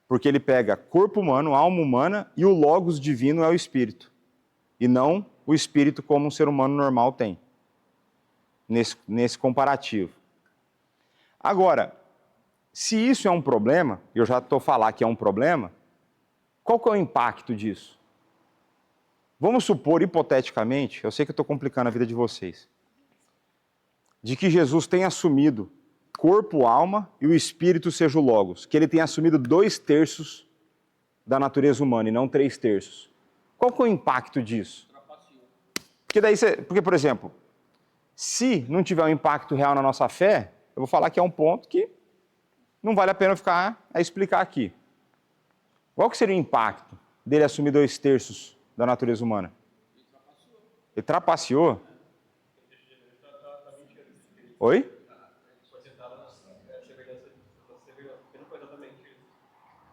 porque ele pega corpo humano, alma humana, e o logos divino é o espírito, e não o espírito como um ser humano normal tem, nesse comparativo. Agora, se isso é um problema, eu já estou falando que é um problema, qual que é o impacto disso? Vamos supor, hipoteticamente, eu sei que eu estou complicando a vida de vocês, de que Jesus tenha assumido corpo, alma e o espírito seja o logos, que ele tenha assumido 2/3 da natureza humana e não 3/3. Qual que é o impacto disso? Porque, por exemplo, se não tiver um impacto real na nossa fé, eu vou falar que é um ponto que não vale a pena ficar a explicar aqui. Qual que seria o impacto dele assumir 2/3 da natureza humana? Ele trapaceou? Oi?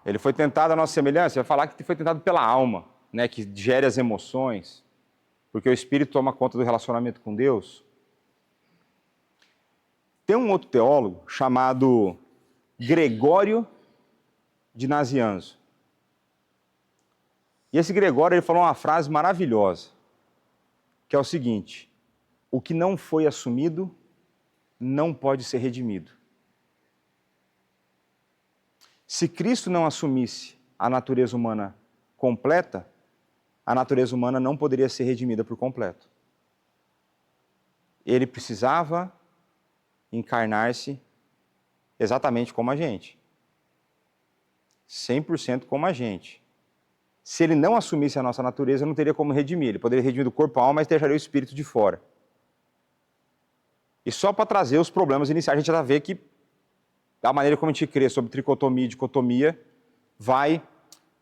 Ele foi tentado à nossa semelhança, vai falar que foi tentado pela alma, né, que gere as emoções, porque o espírito toma conta do relacionamento com Deus. Tem um outro teólogo chamado Gregório de Nazianzo. E esse Gregório, ele falou uma frase maravilhosa, que é o seguinte: o que não foi assumido não pode ser redimido. Se Cristo não assumisse a natureza humana completa, a natureza humana não poderia ser redimida por completo. Ele precisava encarnar-se exatamente como a gente. 100% como a gente. Se ele não assumisse a nossa natureza, não teria como redimir. Ele poderia redimir do corpo e alma, mas deixaria o espírito de fora. E só para trazer os problemas iniciais, a gente já vê que a maneira como a gente crê sobre tricotomia e dicotomia vai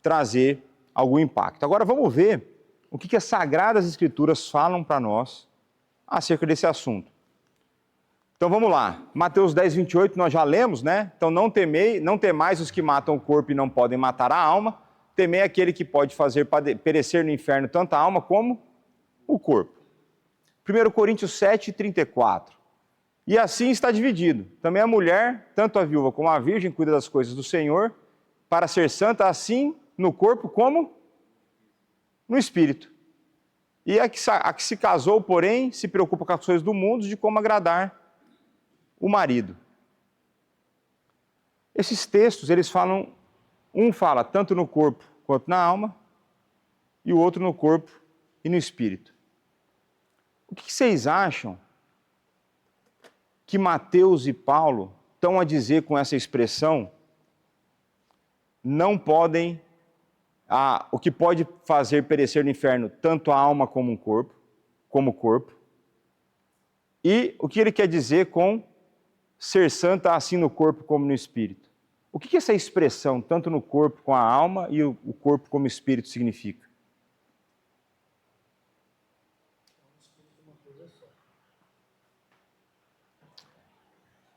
trazer algum impacto. Agora vamos ver o que as Sagradas Escrituras falam para nós acerca desse assunto. Então vamos lá, Mateus 10, 28, nós já lemos, né? Então não temais os que matam o corpo e não podem matar a alma, temei aquele que pode fazer perecer no inferno tanto a alma como o corpo. 1 Coríntios 7, 34. E assim está dividido. Também a mulher, tanto a viúva como a virgem, cuida das coisas do Senhor, para ser santa, assim no corpo como no espírito. E a que se casou, porém, se preocupa com as coisas do mundo, de como agradar o marido. Esses textos, eles falam, um fala tanto no corpo quanto na alma, e o outro no corpo e no espírito. O que vocês acham que Mateus e Paulo estão a dizer com essa expressão? Não podem, o que pode fazer perecer no inferno tanto a alma como o corpo. E o que ele quer dizer com ser santa assim no corpo como no espírito? O que essa expressão, tanto no corpo com a alma e o corpo como espírito, significa?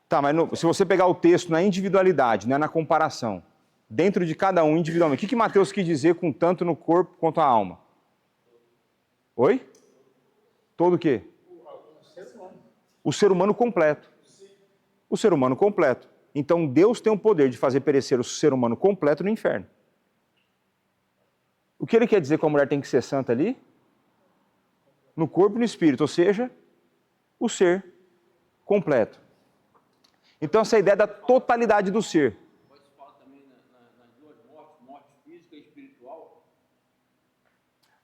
Tá, mas se você pegar o texto na individualidade, né, na comparação, dentro de cada um individualmente, o que Mateus quis dizer com tanto no corpo quanto a alma? Oi? Todo o quê? O ser humano completo. O ser humano completo. Então Deus tem o poder de fazer perecer o ser humano completo no inferno. O que ele quer dizer que a mulher tem que ser santa ali? No corpo e no espírito, ou seja, o ser completo. Então essa ideia da totalidade do ser. Pode se falar também nas duas mortes, morte física e espiritual.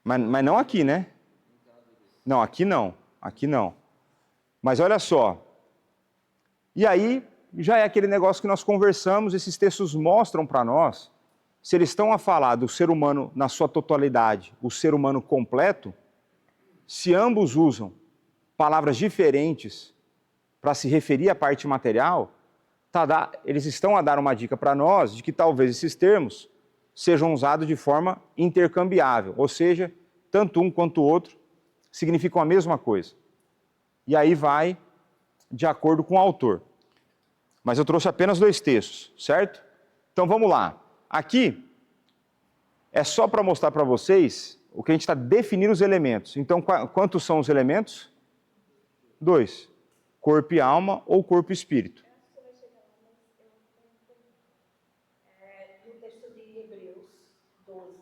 Mas não aqui, né? Não, aqui não. Aqui não. Mas olha só. E aí, já é aquele negócio que nós conversamos, esses textos mostram para nós, se eles estão a falar do ser humano na sua totalidade, o ser humano completo, se ambos usam palavras diferentes para se referir à parte material, eles estão a dar uma dica para nós de que talvez esses termos sejam usados de forma intercambiável, ou seja, tanto um quanto o outro significam a mesma coisa. E aí vai de acordo com o autor. Mas eu trouxe apenas 2 textos, certo? Então vamos lá. Aqui é só para mostrar para vocês o que a gente está definindo os elementos. Então quantos são os elementos? 2. Corpo e alma ou corpo e espírito. No texto de Hebreus 12,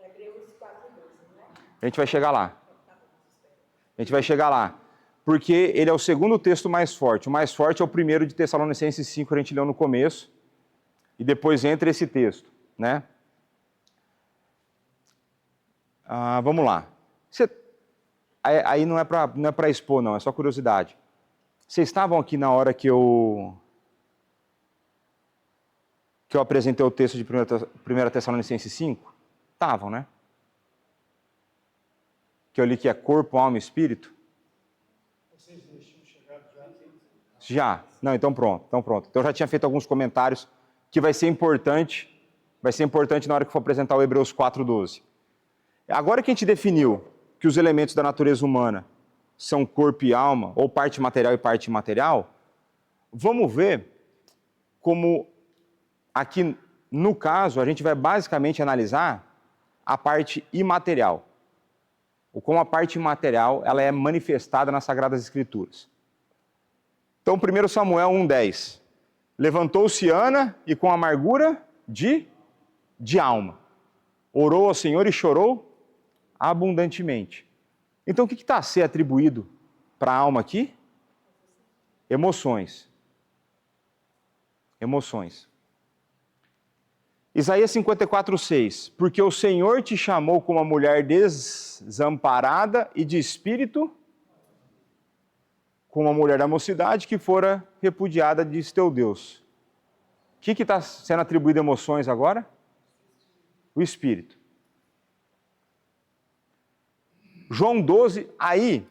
Hebreus 4:12, né? A gente vai chegar lá. A gente vai chegar lá. Porque ele é o segundo texto mais forte. O mais forte é o primeiro de Tessalonicenses 5, que a gente leu no começo. E depois entra esse texto, né? Vamos lá. Aí não é para expor, não. É só curiosidade. Vocês estavam aqui na hora que eu apresentei o texto de 1 Tessalonicenses 5? Estavam, né? Que eu li que é corpo, alma e espírito. Vocês dois tinham chegado já? Já? Não, então pronto. Então eu já tinha feito alguns comentários que vai ser importante na hora que for apresentar o Hebreus 4:12. Agora que a gente definiu que os elementos da natureza humana são corpo e alma, ou parte material e parte imaterial, vamos ver como aqui, no caso, a gente vai basicamente analisar a parte imaterial. Ou como a parte imaterial ela é manifestada nas Sagradas Escrituras. Então, 1 Samuel 1:10. Levantou-se Ana e com amargura de alma. Orou ao Senhor e chorou abundantemente. Então, o que está a ser atribuído para a alma aqui? Emoções. Emoções. Isaías 54:6. Porque o Senhor te chamou como uma mulher desamparada e de espírito, como uma mulher da mocidade que fora repudiada, diz teu Deus. O que está sendo atribuído emoções agora? O espírito. João 12, aí,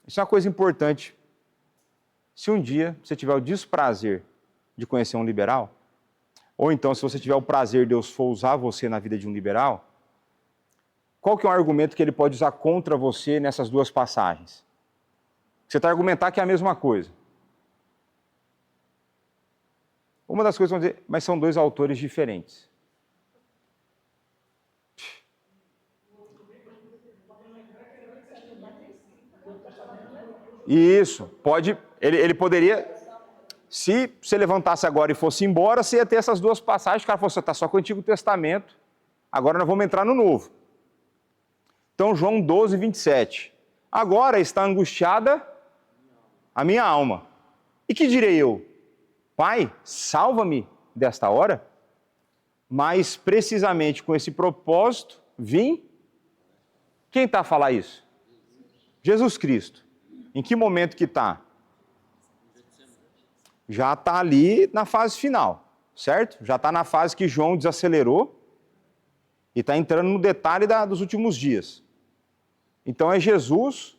isso é uma coisa importante. Se um dia você tiver o desprazer de conhecer um liberal, ou então se você tiver o prazer de Deus for usar você na vida de um liberal, qual que é o argumento que ele pode usar contra você nessas 2 passagens? Você está a argumentar que é a mesma coisa. Uma das coisas vão dizer, mas são 2 autores diferentes. Isso, pode, ele poderia, se você levantasse agora e fosse embora, você ia ter essas 2 passagens, o cara falou, você está só com o Antigo Testamento, agora nós vamos entrar no Novo. Então, João 12:27. Agora está angustiada a minha alma. E que direi eu? Pai, salva-me desta hora? Mas, precisamente com esse propósito, vim. Quem está a falar isso? Jesus Cristo. Em que momento que está? Já está ali na fase final, certo? Já está na fase que João desacelerou e está entrando no detalhe dos últimos dias. Então é Jesus,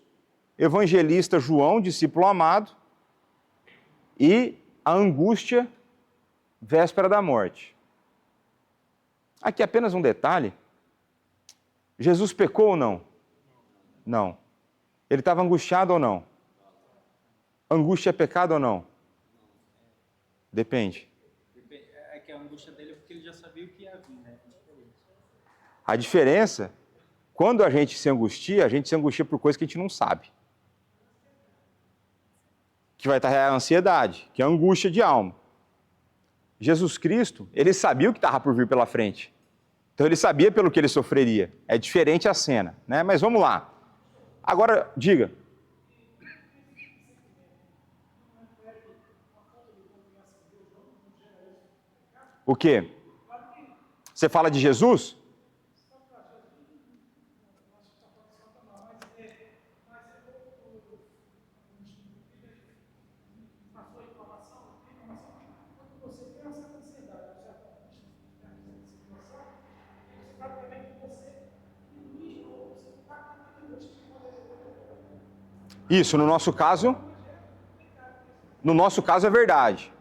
evangelista João, discípulo amado, e a angústia véspera da morte. Aqui apenas um detalhe. Jesus pecou ou não? Não. Ele estava angustiado ou não? Angústia é pecado ou não? Depende. É que a angústia dele é porque ele já sabia o que ia vir, né? A diferença Quando a gente se angustia por coisas que a gente não sabe. Que vai estar a ansiedade, que é a angústia de alma. Jesus Cristo, ele sabia o que estava por vir pela frente. Então ele sabia pelo que ele sofreria. É diferente a cena, né? Mas vamos lá. Agora, diga. O quê? Você fala de Jesus? Isso, no nosso caso é verdade.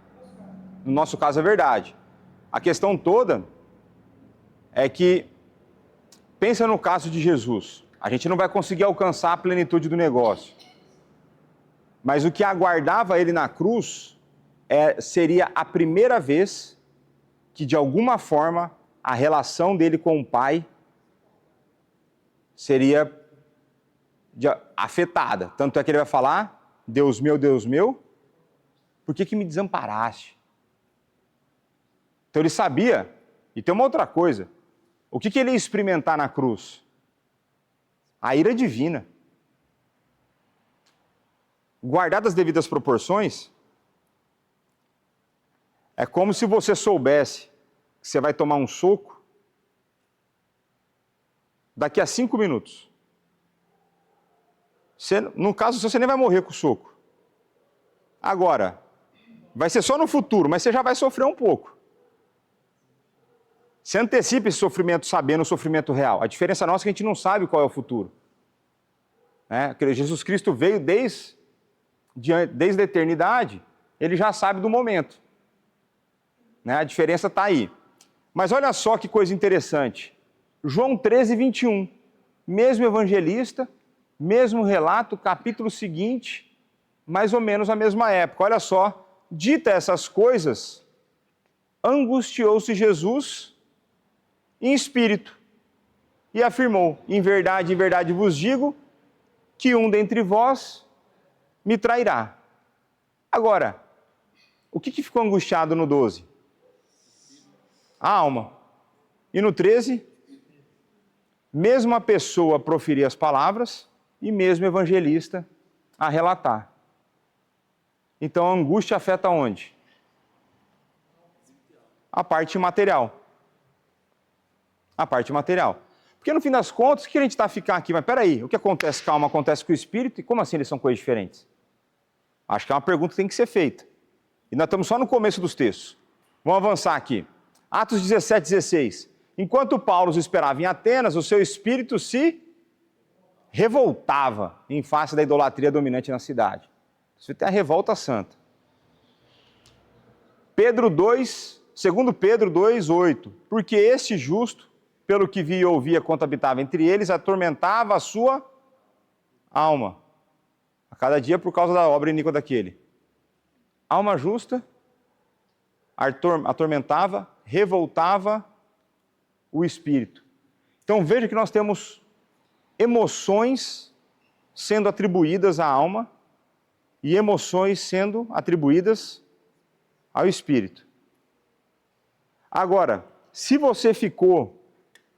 No nosso caso é verdade. A questão toda é que, pensa no caso de Jesus. A gente não vai conseguir alcançar a plenitude do negócio. Mas o que aguardava ele na cruz seria a primeira vez que, de alguma forma, a relação dele com o Pai seria afetada. Tanto é que ele vai falar, Deus meu, por que me desamparaste? Então ele sabia, e tem uma outra coisa, o que ele ia experimentar na cruz? A ira divina. Guardadas as devidas proporções, é como se você soubesse que você vai tomar um soco daqui a 5 minutos. No caso, você nem vai morrer com o soco. Agora, vai ser só no futuro, mas você já vai sofrer um pouco. Você antecipa esse sofrimento sabendo o sofrimento real. A diferença nossa é que a gente não sabe qual é o futuro. Jesus Cristo veio desde a eternidade, ele já sabe do momento. A diferença está aí. Mas olha só que coisa interessante. João 13, 21. Mesmo evangelista, mesmo relato, capítulo seguinte, mais ou menos a mesma época. Olha só, dita essas coisas, angustiou-se Jesus em espírito e afirmou, em verdade vos digo, que um dentre vós me trairá. Agora, o que ficou angustiado no 12? A alma. E no 13? Mesmo a pessoa proferir as palavras e mesmo o evangelista a relatar. Então a angústia afeta onde? A parte material. A parte material. Porque no fim das contas, o que a gente está a ficar aqui? Mas peraí, o que acontece com a alma acontece com o espírito? E como assim eles são coisas diferentes? Acho que é uma pergunta que tem que ser feita. E nós estamos só no começo dos textos. Vamos avançar aqui. Atos 17, 16. Enquanto Paulo os esperava em Atenas, o seu espírito se revoltava em face da idolatria dominante na cidade. Isso tem a revolta santa. Segundo Pedro 2, 8. Porque este justo, pelo que via e ouvia quanto habitava entre eles, atormentava a sua alma. A cada dia por causa da obra iníqua daquele. Alma justa atormentava, revoltava o espírito. Então veja que nós temos emoções sendo atribuídas à alma e emoções sendo atribuídas ao espírito. Agora, se você ficou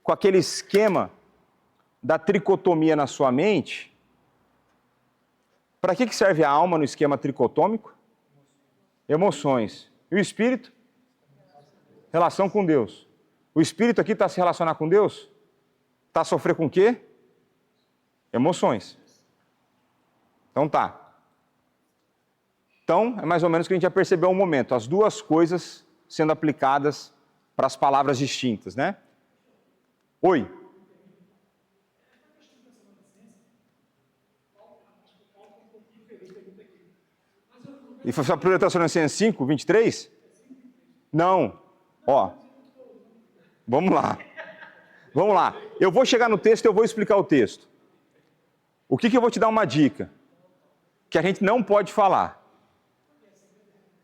com aquele esquema da tricotomia na sua mente, para que serve a alma no esquema tricotômico? Emoções. E o espírito? Relação com Deus. O espírito aqui está a se relacionar com Deus? Está a sofrer com o quê? Emoções. Então tá. Então, é mais ou menos o que a gente já percebeu um momento. As duas coisas sendo aplicadas para as palavras distintas, né? Oi. E foi a primeira Tessalonicenses 5, 23? Não. Ó. Vamos lá. Vamos lá. Eu vou chegar no texto e eu vou explicar o texto. O que eu vou te dar uma dica? Que a gente não pode falar.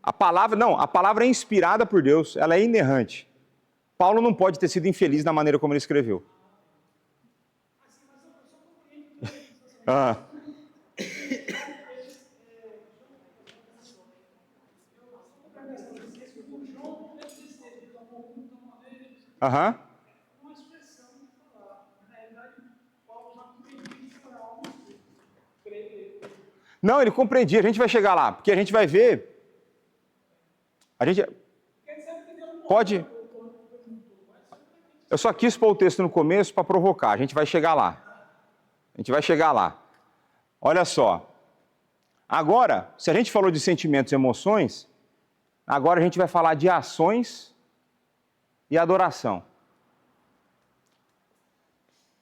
A palavra é inspirada por Deus, ela é inerrante. Paulo não pode ter sido infeliz na maneira como ele escreveu. Ah. Aham. Uma expressão falar. Na realidade, Paulo já compreendia que era algo Não, ele compreendia, a gente vai chegar lá, porque a gente vai ver. A gente. Pode. Eu só quis pôr o texto no começo para provocar, a gente vai chegar lá. A gente vai chegar lá. Olha só. Agora, se a gente falou de sentimentos e emoções, agora a gente vai falar de ações e adoração.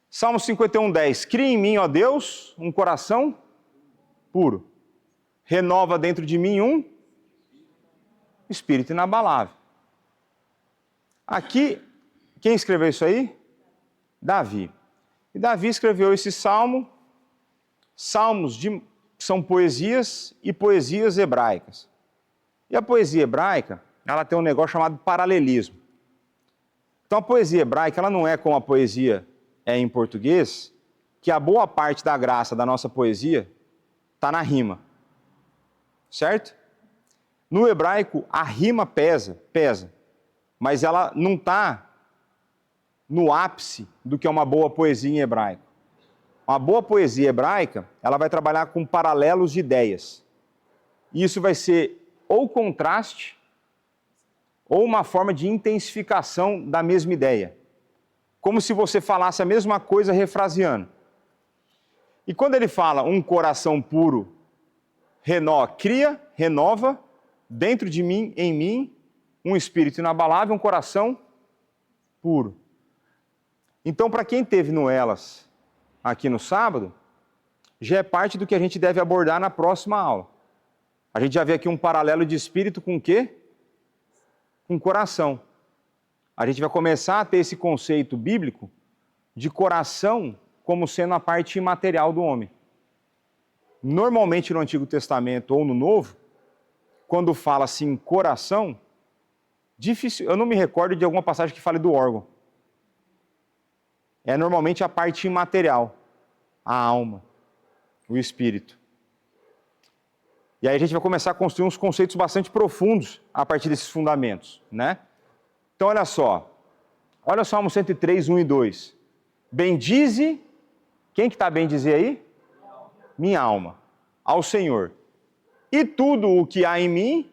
Salmo 51:10. Cria em mim, ó Deus, um coração puro. Renova dentro de mim um espírito inabalável. Aqui, quem escreveu isso aí? Davi. E Davi escreveu esse salmo. Salmos são poesias e poesias hebraicas. E a poesia hebraica, ela tem um negócio chamado paralelismo. Então a poesia hebraica, ela não é como a poesia é em português, que a boa parte da graça da nossa poesia está na rima. Certo? No hebraico, a rima pesa, mas ela não está no ápice do que é uma boa poesia em hebraico. Uma boa poesia hebraica, ela vai trabalhar com paralelos de ideias. E isso vai ser ou contraste, ou uma forma de intensificação da mesma ideia. Como se você falasse a mesma coisa refraseando. E quando ele fala um coração puro, renova, dentro de mim, em mim, um espírito inabalável, um coração puro. Então, para quem teve no Elas aqui no sábado, já é parte do que a gente deve abordar na próxima aula. A gente já vê aqui um paralelo de espírito com o quê? Com coração. A gente vai começar a ter esse conceito bíblico de coração como sendo a parte imaterial do homem. Normalmente no Antigo Testamento ou no Novo, quando fala assim coração, difícil, eu não me recordo de alguma passagem que fale do órgão. É normalmente a parte imaterial, a alma, o espírito. E aí a gente vai começar a construir uns conceitos bastante profundos a partir desses fundamentos, né? Então olha só, olha o Salmo 103, 1 e 2. Bendize, quem que está a bendizer aí? Minha alma, ao Senhor. E tudo o que há em mim,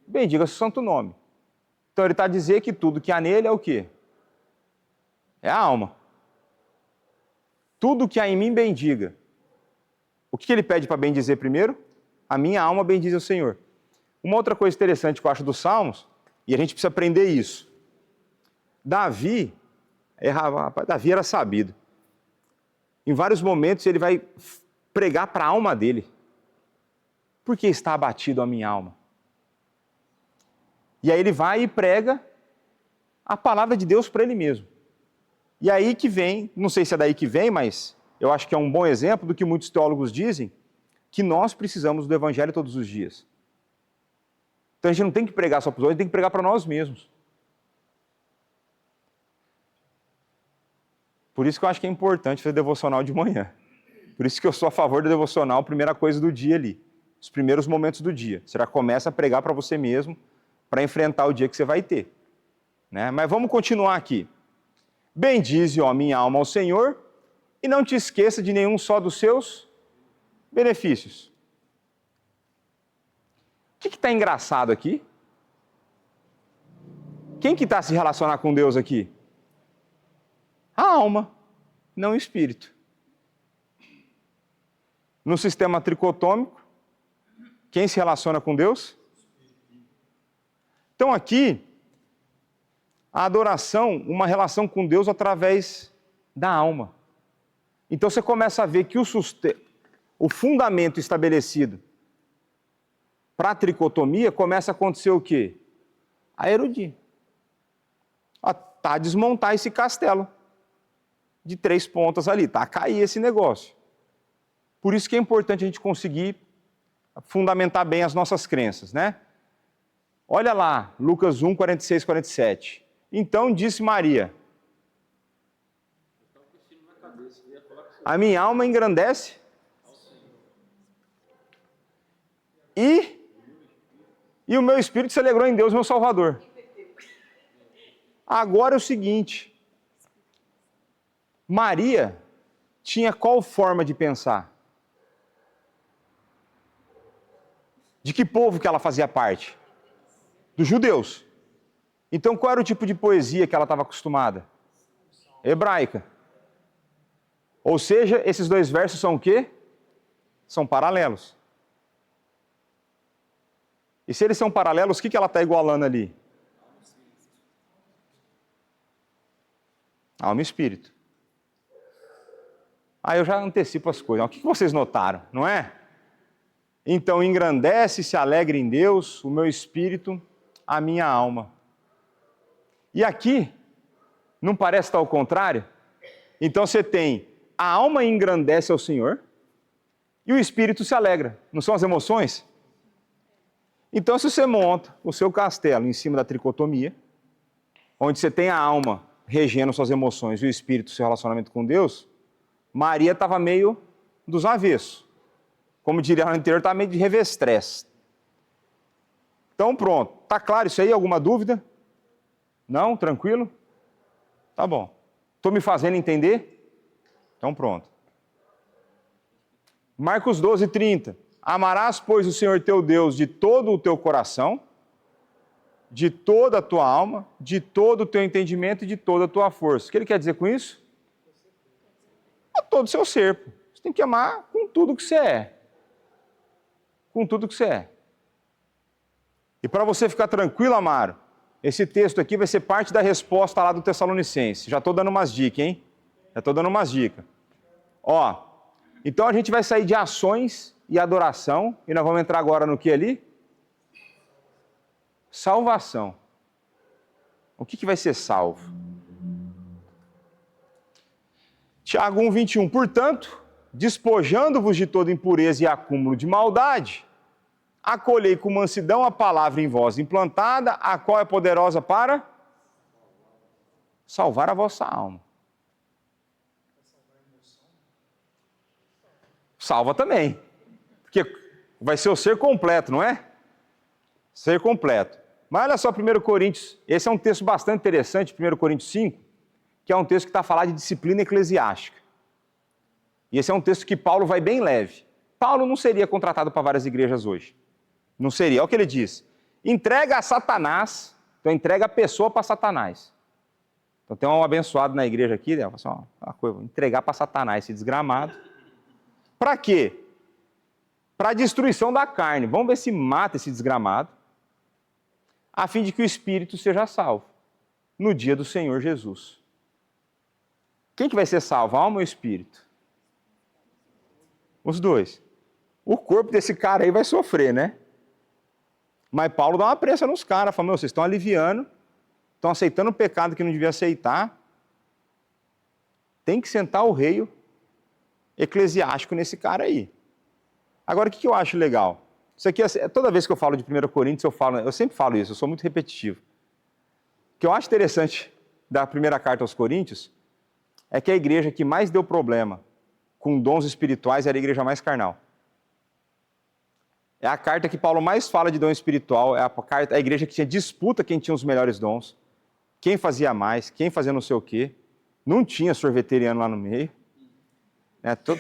bendiga seu santo nome. Então ele está a dizer que tudo que há nele é o quê? É a alma. Tudo que há em mim, bendiga. O que ele pede para bendizer primeiro? A minha alma bendiz o Senhor. Uma outra coisa interessante que eu acho dos Salmos, e a gente precisa aprender isso. Davi era sabido. Em vários momentos ele vai pregar para a alma dele. Por que está abatido a minha alma? E aí ele vai e prega a palavra de Deus para ele mesmo. E aí que vem, não sei se é daí que vem, mas eu acho que é um bom exemplo do que muitos teólogos dizem, que nós precisamos do Evangelho todos os dias. Então a gente não tem que pregar só para os outros, a gente tem que pregar para nós mesmos. Por isso que eu acho que é importante fazer devocional de manhã. Por isso que eu sou a favor do devocional, primeira coisa do dia ali. Os primeiros momentos do dia. Você já começa a pregar para você mesmo, para enfrentar o dia que você vai ter. Né? Mas vamos continuar aqui. Bendize, ó, minha alma ao Senhor, e não te esqueça de nenhum só dos seus benefícios. O que está engraçado aqui? Quem que está a se relacionar com Deus aqui? A alma, não o espírito. No sistema tricotômico, quem se relaciona com Deus? Então aqui, a adoração, uma relação com Deus através da alma. Então você começa a ver que o fundamento estabelecido para a tricotomia começa a acontecer o quê? A erudir. Tá a desmontar esse castelo de 3 pontas ali, tá a cair esse negócio. Por isso que é importante a gente conseguir fundamentar bem as nossas crenças, né? Olha lá, Lucas 1, 46, 47. Então disse Maria: a minha alma engrandece e o meu espírito se alegrou em Deus, meu Salvador. Agora é o seguinte, Maria tinha qual forma de pensar? De que povo que ela fazia parte? Dos judeus. Então qual era o tipo de poesia que ela estava acostumada? Hebraica. Ou seja, esses dois versos são o quê? São paralelos. E se eles são paralelos, o que ela está igualando ali? Alma e espírito. Aí eu já antecipo as coisas. O que vocês notaram, não é? Então engrandece, se alegre em Deus, o meu espírito, a minha alma. E aqui, não parece estar ao contrário? Então você tem, a alma engrandece ao Senhor e o espírito se alegra. Não são as emoções? Então se você monta o seu castelo em cima da tricotomia, onde você tem a alma regendo suas emoções e o espírito, seu relacionamento com Deus, Maria estava meio dos avessos. Como diria lá no interior, estava meio de revestrez. Então pronto, tá claro isso aí? Alguma dúvida? Não? Tranquilo? Tá bom. Estou me fazendo entender? Então pronto. Marcos 12:30. Amarás, pois, o Senhor teu Deus de todo o teu coração, de toda a tua alma, de todo o teu entendimento e de toda a tua força. O que ele quer dizer com isso? A todo o seu ser. Você tem que amar com tudo que você é. Com tudo que você é. E para você ficar tranquilo, Amaro, esse texto aqui vai ser parte da resposta lá do Tessalonicenses. Já estou dando umas dicas, hein? Já estou dando umas dicas. Ó, então a gente vai sair de ações e adoração, e nós vamos entrar agora no que ali? Salvação. O que vai ser salvo? Tiago 1:21. Portanto, despojando-vos de toda impureza e acúmulo de maldade, acolhei com mansidão a palavra em vós implantada, a qual é poderosa para salvar a vossa alma. Salva também. Porque vai ser o ser completo, não é? Ser completo. Mas olha só 1 Coríntios, esse é um texto bastante interessante, 1 Coríntios 5, que é um texto que está a falar de disciplina eclesiástica. E esse é um texto que Paulo vai bem leve. Paulo não seria contratado para várias igrejas hoje. Não seria. Olha o que ele diz. Entrega a Satanás, então entrega a pessoa para Satanás. Então tem um abençoado na igreja aqui, né? Uma coisa, entregar para Satanás esse desgramado. Para quê? Para a destruição da carne. Vamos ver se mata esse desgramado, a fim de que o espírito seja salvo no dia do Senhor Jesus. Quem que vai ser salvo, a alma ou o espírito? Os dois. O corpo desse cara aí vai sofrer, né? Mas Paulo dá uma pressa nos caras, fala, vocês estão aliviando, estão aceitando o pecado que não devia aceitar, tem que sentar o rei eclesiástico nesse cara aí. Agora, o que eu acho legal? Isso aqui, toda vez que eu falo de 1 Coríntios, eu sempre falo isso, eu sou muito repetitivo. O que eu acho interessante da primeira carta aos Coríntios é que a igreja que mais deu problema com dons espirituais era a igreja mais carnal. É a carta que Paulo mais fala de dom espiritual, é a igreja que tinha disputa quem tinha os melhores dons, quem fazia mais, quem fazia não sei o quê. Não tinha sorveteriano lá no meio.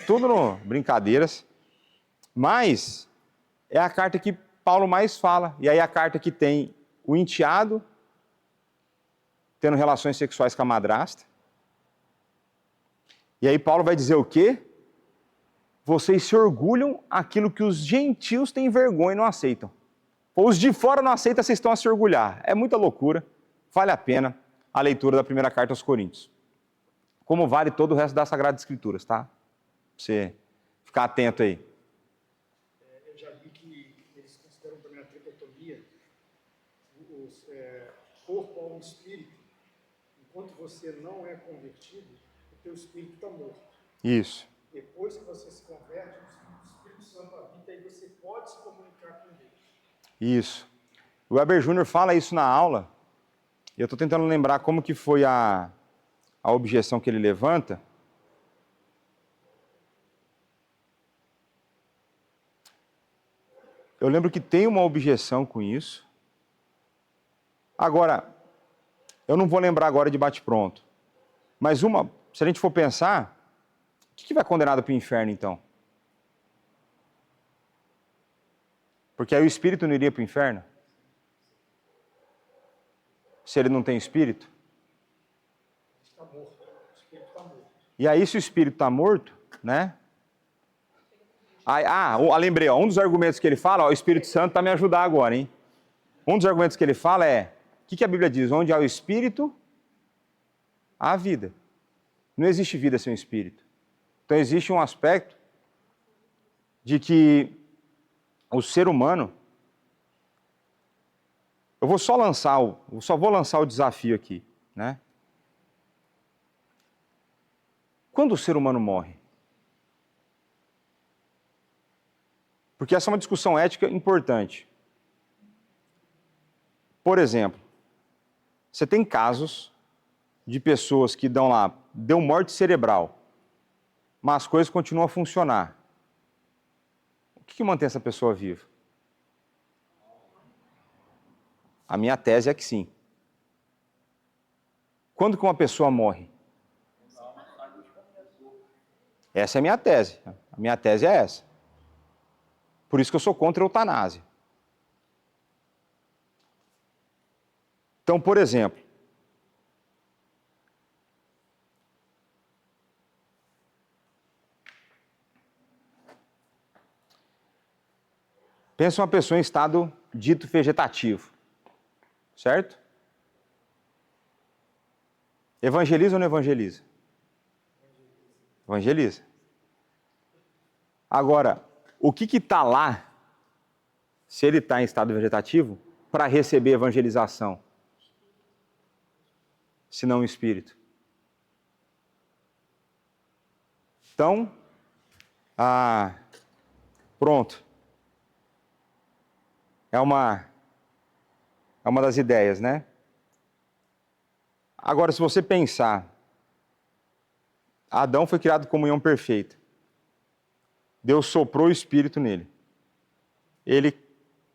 Tudo no brincadeiras. Mas é a carta que Paulo mais fala. E aí a carta que tem o enteado tendo relações sexuais com a madrasta. E aí Paulo vai dizer o quê? Vocês se orgulham aquilo que os gentios têm vergonha e não aceitam. Os de fora não aceitam, vocês estão a se orgulhar. É muita loucura. Vale a pena a leitura da primeira carta aos Coríntios. Como vale todo o resto das Sagradas Escrituras, tá? Pra você ficar atento aí. Eu já vi que eles consideram também a tricotomia, corpo, alma e espírito. Enquanto você não é convertido, o teu espírito está morto. Isso. Depois que você se converte, o Espírito Santo habita e você pode se comunicar com Deus. Isso. O Weber Júnior fala isso na aula, e eu estou tentando lembrar como que foi a objeção que ele levanta. Eu lembro que tem uma objeção com isso. Agora, eu não vou lembrar agora de bate-pronto. Mas se a gente for pensar, o que vai condenado para o inferno então? Porque aí o espírito não iria para o inferno? Se ele não tem espírito? Está morto. O espírito está morto. E aí, se o espírito está morto, né? Lembrei, um dos argumentos que ele fala, o Espírito Santo está me ajudar agora, hein? Um dos argumentos que ele fala é, o que a Bíblia diz? Onde há o espírito, há vida. Não existe vida sem o espírito. Então existe um aspecto de que o ser humano, eu só vou lançar o desafio aqui, né? Quando o ser humano morre? Porque essa é uma discussão ética importante. Por exemplo, você tem casos de pessoas que deu morte cerebral, mas as coisas continuam a funcionar. O que mantém essa pessoa viva? A minha tese é que sim. Quando que uma pessoa morre? Essa é a minha tese. A minha tese é essa. Por isso que eu sou contra a eutanásia. Então, por exemplo, pensa uma pessoa em estado dito vegetativo, certo? Evangeliza ou não evangeliza? Evangeliza. Agora, o que está lá, se ele está em estado vegetativo, para receber evangelização? Se não o espírito. Então, pronto. É uma das ideias, né? Agora, se você pensar, Adão foi criado em comunhão perfeita. Deus soprou o espírito nele. Ele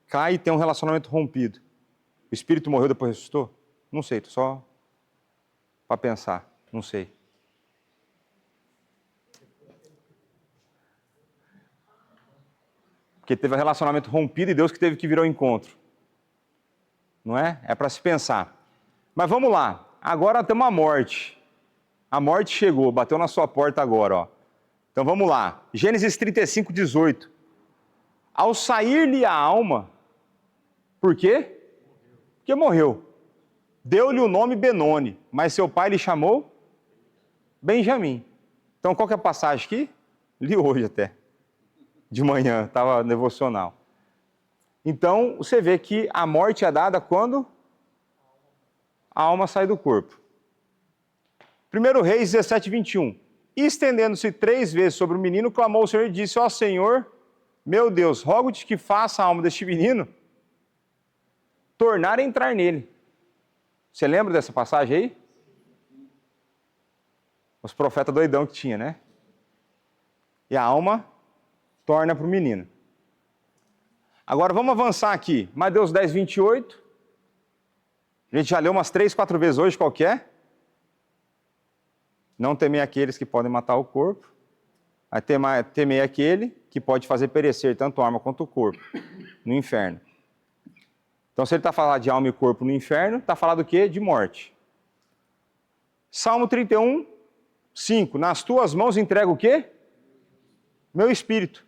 cai e tem um relacionamento rompido. O espírito morreu depois ressuscitou? Não sei, tô só para pensar, não sei. Porque teve um relacionamento rompido e Deus que teve que vir ao encontro. Não é? É para se pensar. Mas vamos lá. Agora temos a morte. A morte chegou, bateu na sua porta agora, ó. Então vamos lá. Gênesis 35, 18. Ao sair-lhe a alma, por quê? Porque morreu. Deu-lhe o nome Benoni, mas seu pai lhe chamou Benjamim. Então qual que é a passagem aqui? Li hoje até. De manhã, estava devocional. Então, você vê que a morte é dada quando a alma sai do corpo. 1 Reis 17, 21. E estendendo-se 3 vezes sobre o menino, clamou o Senhor e disse, ó Senhor, meu Deus, rogo-te que faça a alma deste menino tornar a entrar nele. Você lembra dessa passagem aí? Os profetas doidão que tinha, né? E a alma torna para o menino. Agora vamos avançar aqui. Mateus 10, 28. A gente já leu umas 3, 4 vezes hoje, qual que é? Não temei aqueles que podem matar o corpo, mas temei aquele que pode fazer perecer tanto a alma quanto o corpo no inferno. Então, se ele está falando de alma e corpo no inferno, está falando do quê? De morte. Salmo 31, 5. Nas tuas mãos entrego o quê? Meu espírito.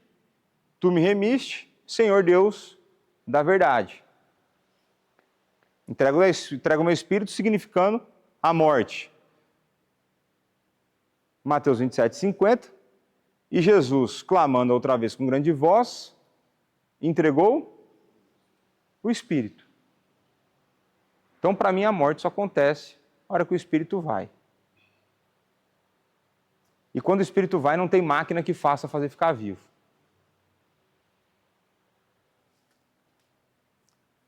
Tu me remiste, Senhor Deus da verdade. Entrego o meu espírito, significando a morte. Mateus 27, 50. E Jesus, clamando outra vez com grande voz, entregou o espírito. Então, para mim, a morte só acontece na hora que o espírito vai. E quando o espírito vai, não tem máquina que faça fazer ficar vivo.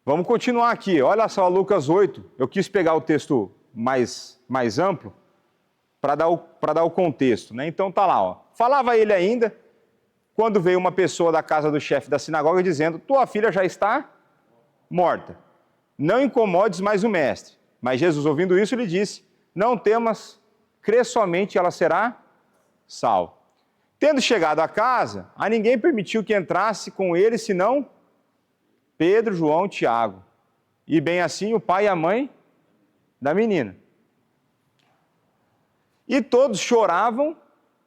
Vamos continuar aqui. Olha só, Lucas 8. Eu quis pegar o texto mais amplo para dar o contexto, né? Então tá lá, ó. Falava ele ainda, quando veio uma pessoa da casa do chefe da sinagoga dizendo: tua filha já está morta. Não incomodes mais o mestre. Mas Jesus, ouvindo isso, lhe disse: não temas, crê somente, ela será salva. Tendo chegado à casa, a ninguém permitiu que entrasse com ele, senão Pedro, João, Tiago, e bem assim o pai e a mãe da menina. E todos choravam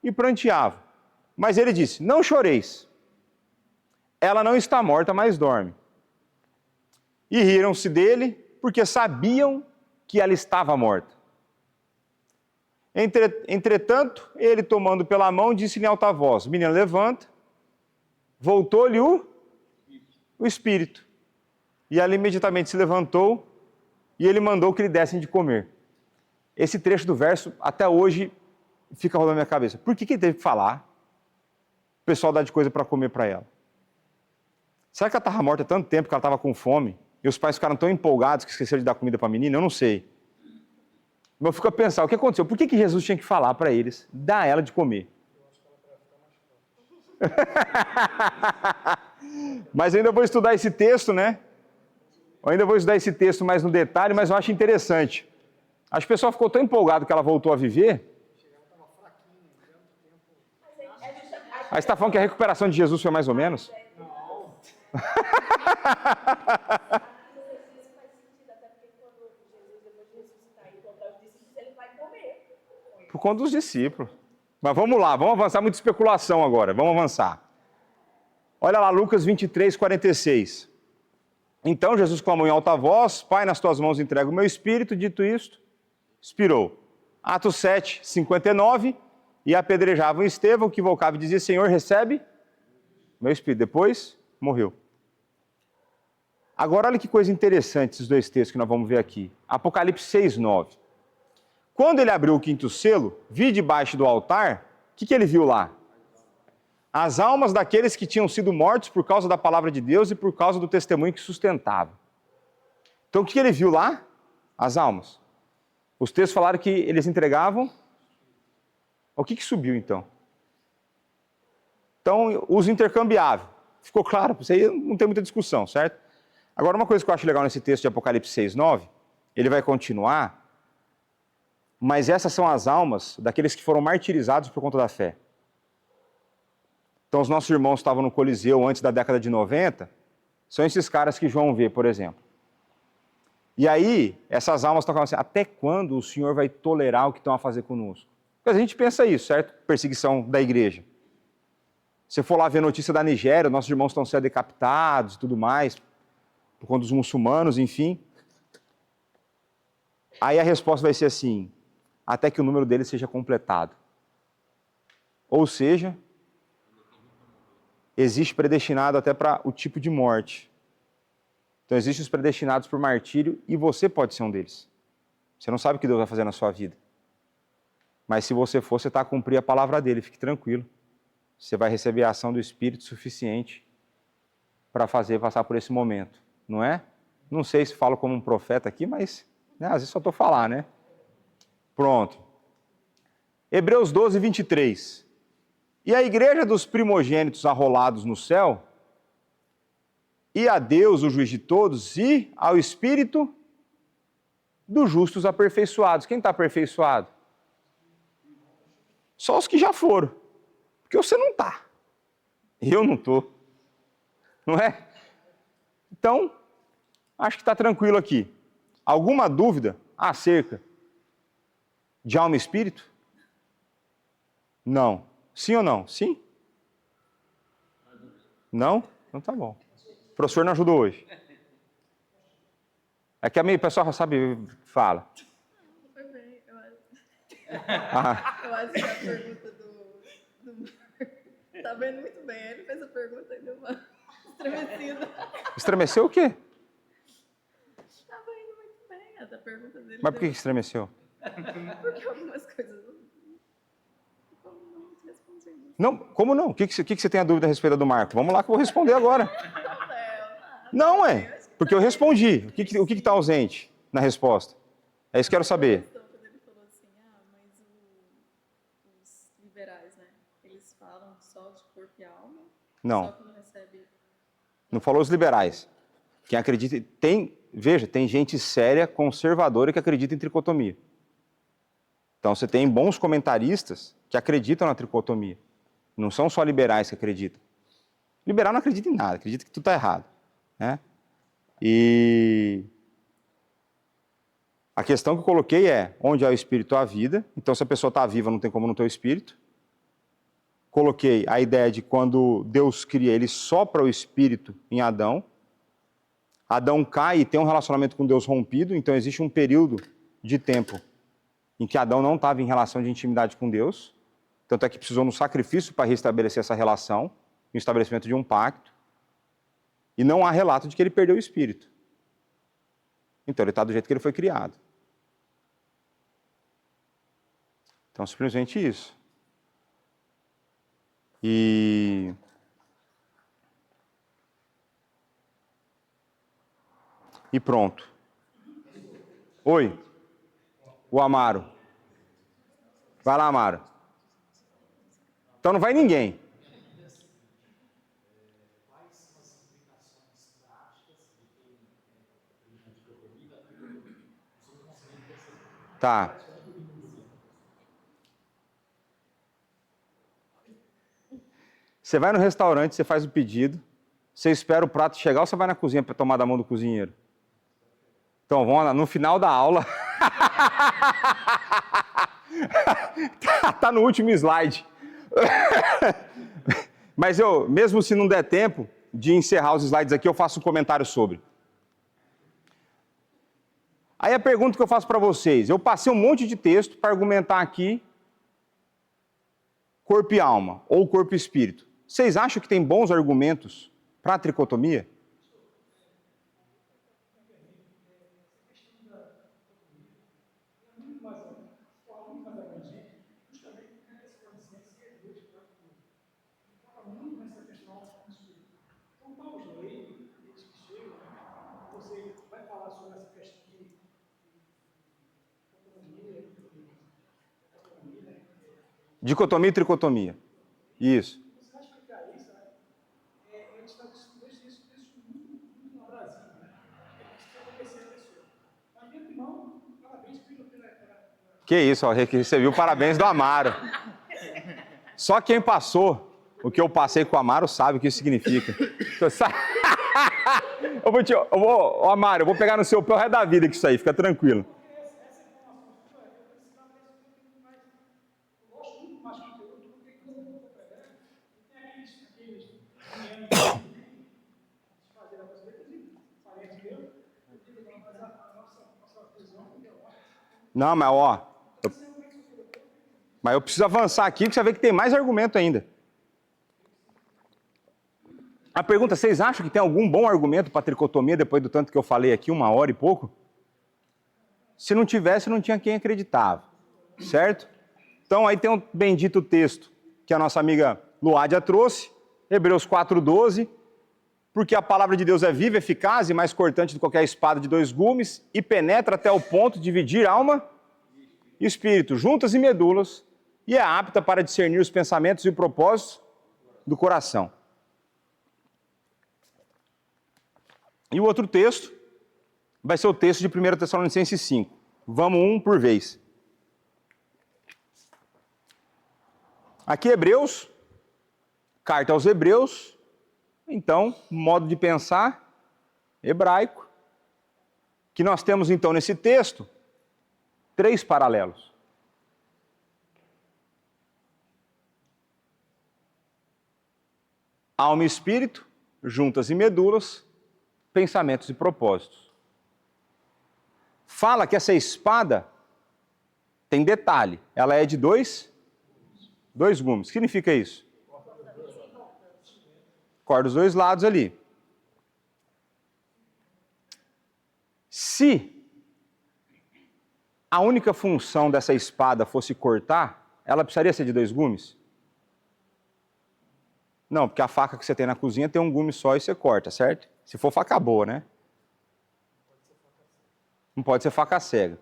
e pranteavam. Mas ele disse: não choreis, ela não está morta, mas dorme. E riram-se dele, porque sabiam que ela estava morta. Entretanto, ele, tomando pela mão, disse-lhe em alta voz: menina, levanta. Voltou-lhe o espírito. E ela imediatamente se levantou e ele mandou que lhe dessem de comer. Esse trecho do verso, até hoje, fica rolando na minha cabeça. Por que ele teve que falar? O pessoal dá de coisa para comer para ela. Será que ela estava morta há tanto tempo que ela estava com fome? E os pais ficaram tão empolgados que esqueceram de dar comida para a menina? Eu não sei. Mas eu fico a pensar, o que aconteceu? Por que Jesus tinha que falar para eles, dar ela de comer? Mas ainda vou estudar esse texto, né? Eu ainda vou estudar esse texto mais no detalhe, mas eu acho interessante. Acho que o pessoal ficou tão empolgado que ela voltou a viver. Aí você está falando que a recuperação de Jesus foi mais ou menos? Por conta dos discípulos. Mas vamos lá, vamos avançar, muita especulação agora, vamos avançar. Olha lá, Lucas 23, 46. Então Jesus clamou em alta voz: Pai, nas tuas mãos entrego o meu espírito. Dito isto, expirou. Atos 7, 59. E apedrejavam Estevão, que invocava e dizia: Senhor, recebe meu espírito. Depois, morreu. Agora, olha que coisa interessante esses dois textos que nós vamos ver aqui. Apocalipse 6, 9. Quando ele abriu o quinto selo, vi debaixo do altar, o que ele viu lá? As almas daqueles que tinham sido mortos por causa da palavra de Deus e por causa do testemunho que sustentavam. Então, o que ele viu lá? As almas. Os textos falaram que eles entregavam. O que subiu, então? Então, uso intercambiável. Ficou claro? Isso aí não tem muita discussão, certo? Agora, uma coisa que eu acho legal nesse texto de Apocalipse 6, 9, ele vai continuar, mas essas são as almas daqueles que foram martirizados por conta da fé. Então, os nossos irmãos estavam no Coliseu antes da década de 90, são esses caras que João vê, por exemplo. E aí, essas almas estão falando assim: até quando o Senhor vai tolerar o que estão a fazer conosco? Porque a gente pensa isso, certo? Perseguição da igreja. Se for lá ver notícia da Nigéria, nossos irmãos estão sendo decapitados e tudo mais, por conta dos muçulmanos, enfim. Aí a resposta vai ser assim: até que o número deles seja completado. Ou seja, existe predestinado até para o tipo de morte. Então, existem os predestinados por martírio e você pode ser um deles. Você não sabe o que Deus vai fazer na sua vida. Mas se você for, você está a cumprir a palavra dele, fique tranquilo. Você vai receber a ação do Espírito suficiente para fazer passar por esse momento, não é? Não sei se falo como um profeta aqui, mas às vezes só estou a falar, né? Pronto. Hebreus 12, 23. E a igreja dos primogênitos arrolados no céu, e a Deus, o juiz de todos, e ao Espírito dos justos aperfeiçoados. Quem está aperfeiçoado? Só os que já foram. Porque você não está. Eu não estou. Não é? Então, acho que está tranquilo aqui. Alguma dúvida acerca de alma e espírito? Não. Sim ou não? Sim? Não? Então tá bom. O professor não ajudou hoje. É que a pessoa já sabe, fala. Foi bem, eu acho. Ah, Eu acho que a pergunta do tá vendo muito bem. Ele fez a pergunta e deu uma estremecida. estremeceu o quê? Tava indo muito bem. A pergunta dele. Mas por que estremeceu? Porque algumas coisas não muito respondidas. Não, como não? O que você tem a dúvida a respeito do Marco? Vamos lá que eu vou responder agora. Não, porque eu respondi. O que está ausente na resposta? É isso que eu quero saber. Quando ele falou assim, mas os liberais, né? Eles falam só de corpo e alma? Não. Só que não recebe... Não falou os liberais. Quem acredita... Veja, tem gente séria, conservadora, que acredita em tricotomia. Então você tem bons comentaristas que acreditam na tricotomia. Não são só liberais que acreditam. Liberal não acredita em nada, acredita que tudo está errado, né? E a questão que eu coloquei é, onde há o espírito há a vida. Então, se a pessoa está viva, não tem como não ter o espírito. Coloquei a ideia de quando Deus cria, ele sopra o espírito em Adão. Adão cai e tem um relacionamento com Deus rompido, então existe um período de tempo em que Adão não estava em relação de intimidade com Deus. Tanto é que precisou de um sacrifício para restabelecer essa relação, o estabelecimento de um pacto. E não há relato de que ele perdeu o espírito. Então ele está do jeito que ele foi criado. Então, simplesmente isso. E pronto. Oi. O Amaro. Vai lá, Amaro. Então não vai ninguém. Tá. Você vai no restaurante, você faz o pedido, você espera o prato chegar ou você vai na cozinha para tomar da mão do cozinheiro? Então, vamos lá, no final da aula... tá no último slide. Mas eu, mesmo se não der tempo de encerrar os slides aqui, eu faço um comentário sobre. Aí a pergunta que eu faço para vocês, eu passei um monte de texto para argumentar aqui corpo e alma, ou corpo e espírito. Vocês acham que tem bons argumentos para a tricotomia? Dicotomia e tricotomia. Isso. Você vai explicar isso, né? A gente está discutindo isso muito no Brasil, né? Isso vai acontecer a pessoa. Mas, de antemão, parabéns pela... Que isso, ó, recebi o parabéns do Amaro. Só quem passou o que eu passei com o Amaro sabe o que isso significa. Amaro, eu vou pegar no seu pé o resto da vida com isso aí, fica tranquilo. Não, mas ó, mas eu preciso avançar aqui, porque você vê que tem mais argumento ainda. A pergunta, vocês acham que tem algum bom argumento para tricotomia depois do tanto que eu falei aqui, 1h e pouco? Se não tivesse, não tinha quem acreditava, certo? Então aí tem um bendito texto que a nossa amiga Luádia trouxe, Hebreus 4:12, porque a palavra de Deus é viva, eficaz e mais cortante do que qualquer espada de 2 gumes e penetra até o ponto de dividir alma e espírito, juntas e medulas, e é apta para discernir os pensamentos e o propósito do coração. E o outro texto vai ser o texto de 1 Tessalonicenses 5. Vamos um por vez. Aqui Hebreus, carta aos Hebreus, então, modo de pensar hebraico, que nós temos então nesse texto 3 paralelos. Alma e espírito, juntas e medulas, pensamentos e propósitos. Fala que essa espada tem detalhe, ela é de 2 gumes. O que significa isso? Corta os 2 lados ali. Se a única função dessa espada fosse cortar, ela precisaria ser de 2 gumes? Não, porque a faca que você tem na cozinha tem um gume só e você corta, certo? Se for faca boa, né? Não pode ser faca cega.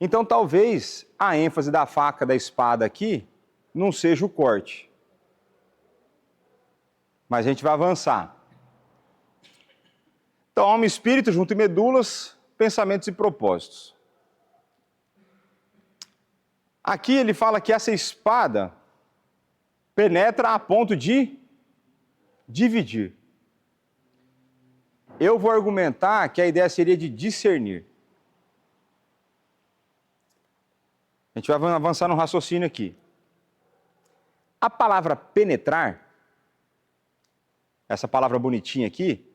Então, talvez a ênfase da faca, da espada aqui, não seja o corte. Mas a gente vai avançar. Então, alma e espírito, junto e medulas, pensamentos e propósitos. Aqui ele fala que essa espada penetra a ponto de dividir. Eu vou argumentar que a ideia seria de discernir. A gente vai avançar no raciocínio aqui. A palavra penetrar, essa palavra bonitinha aqui,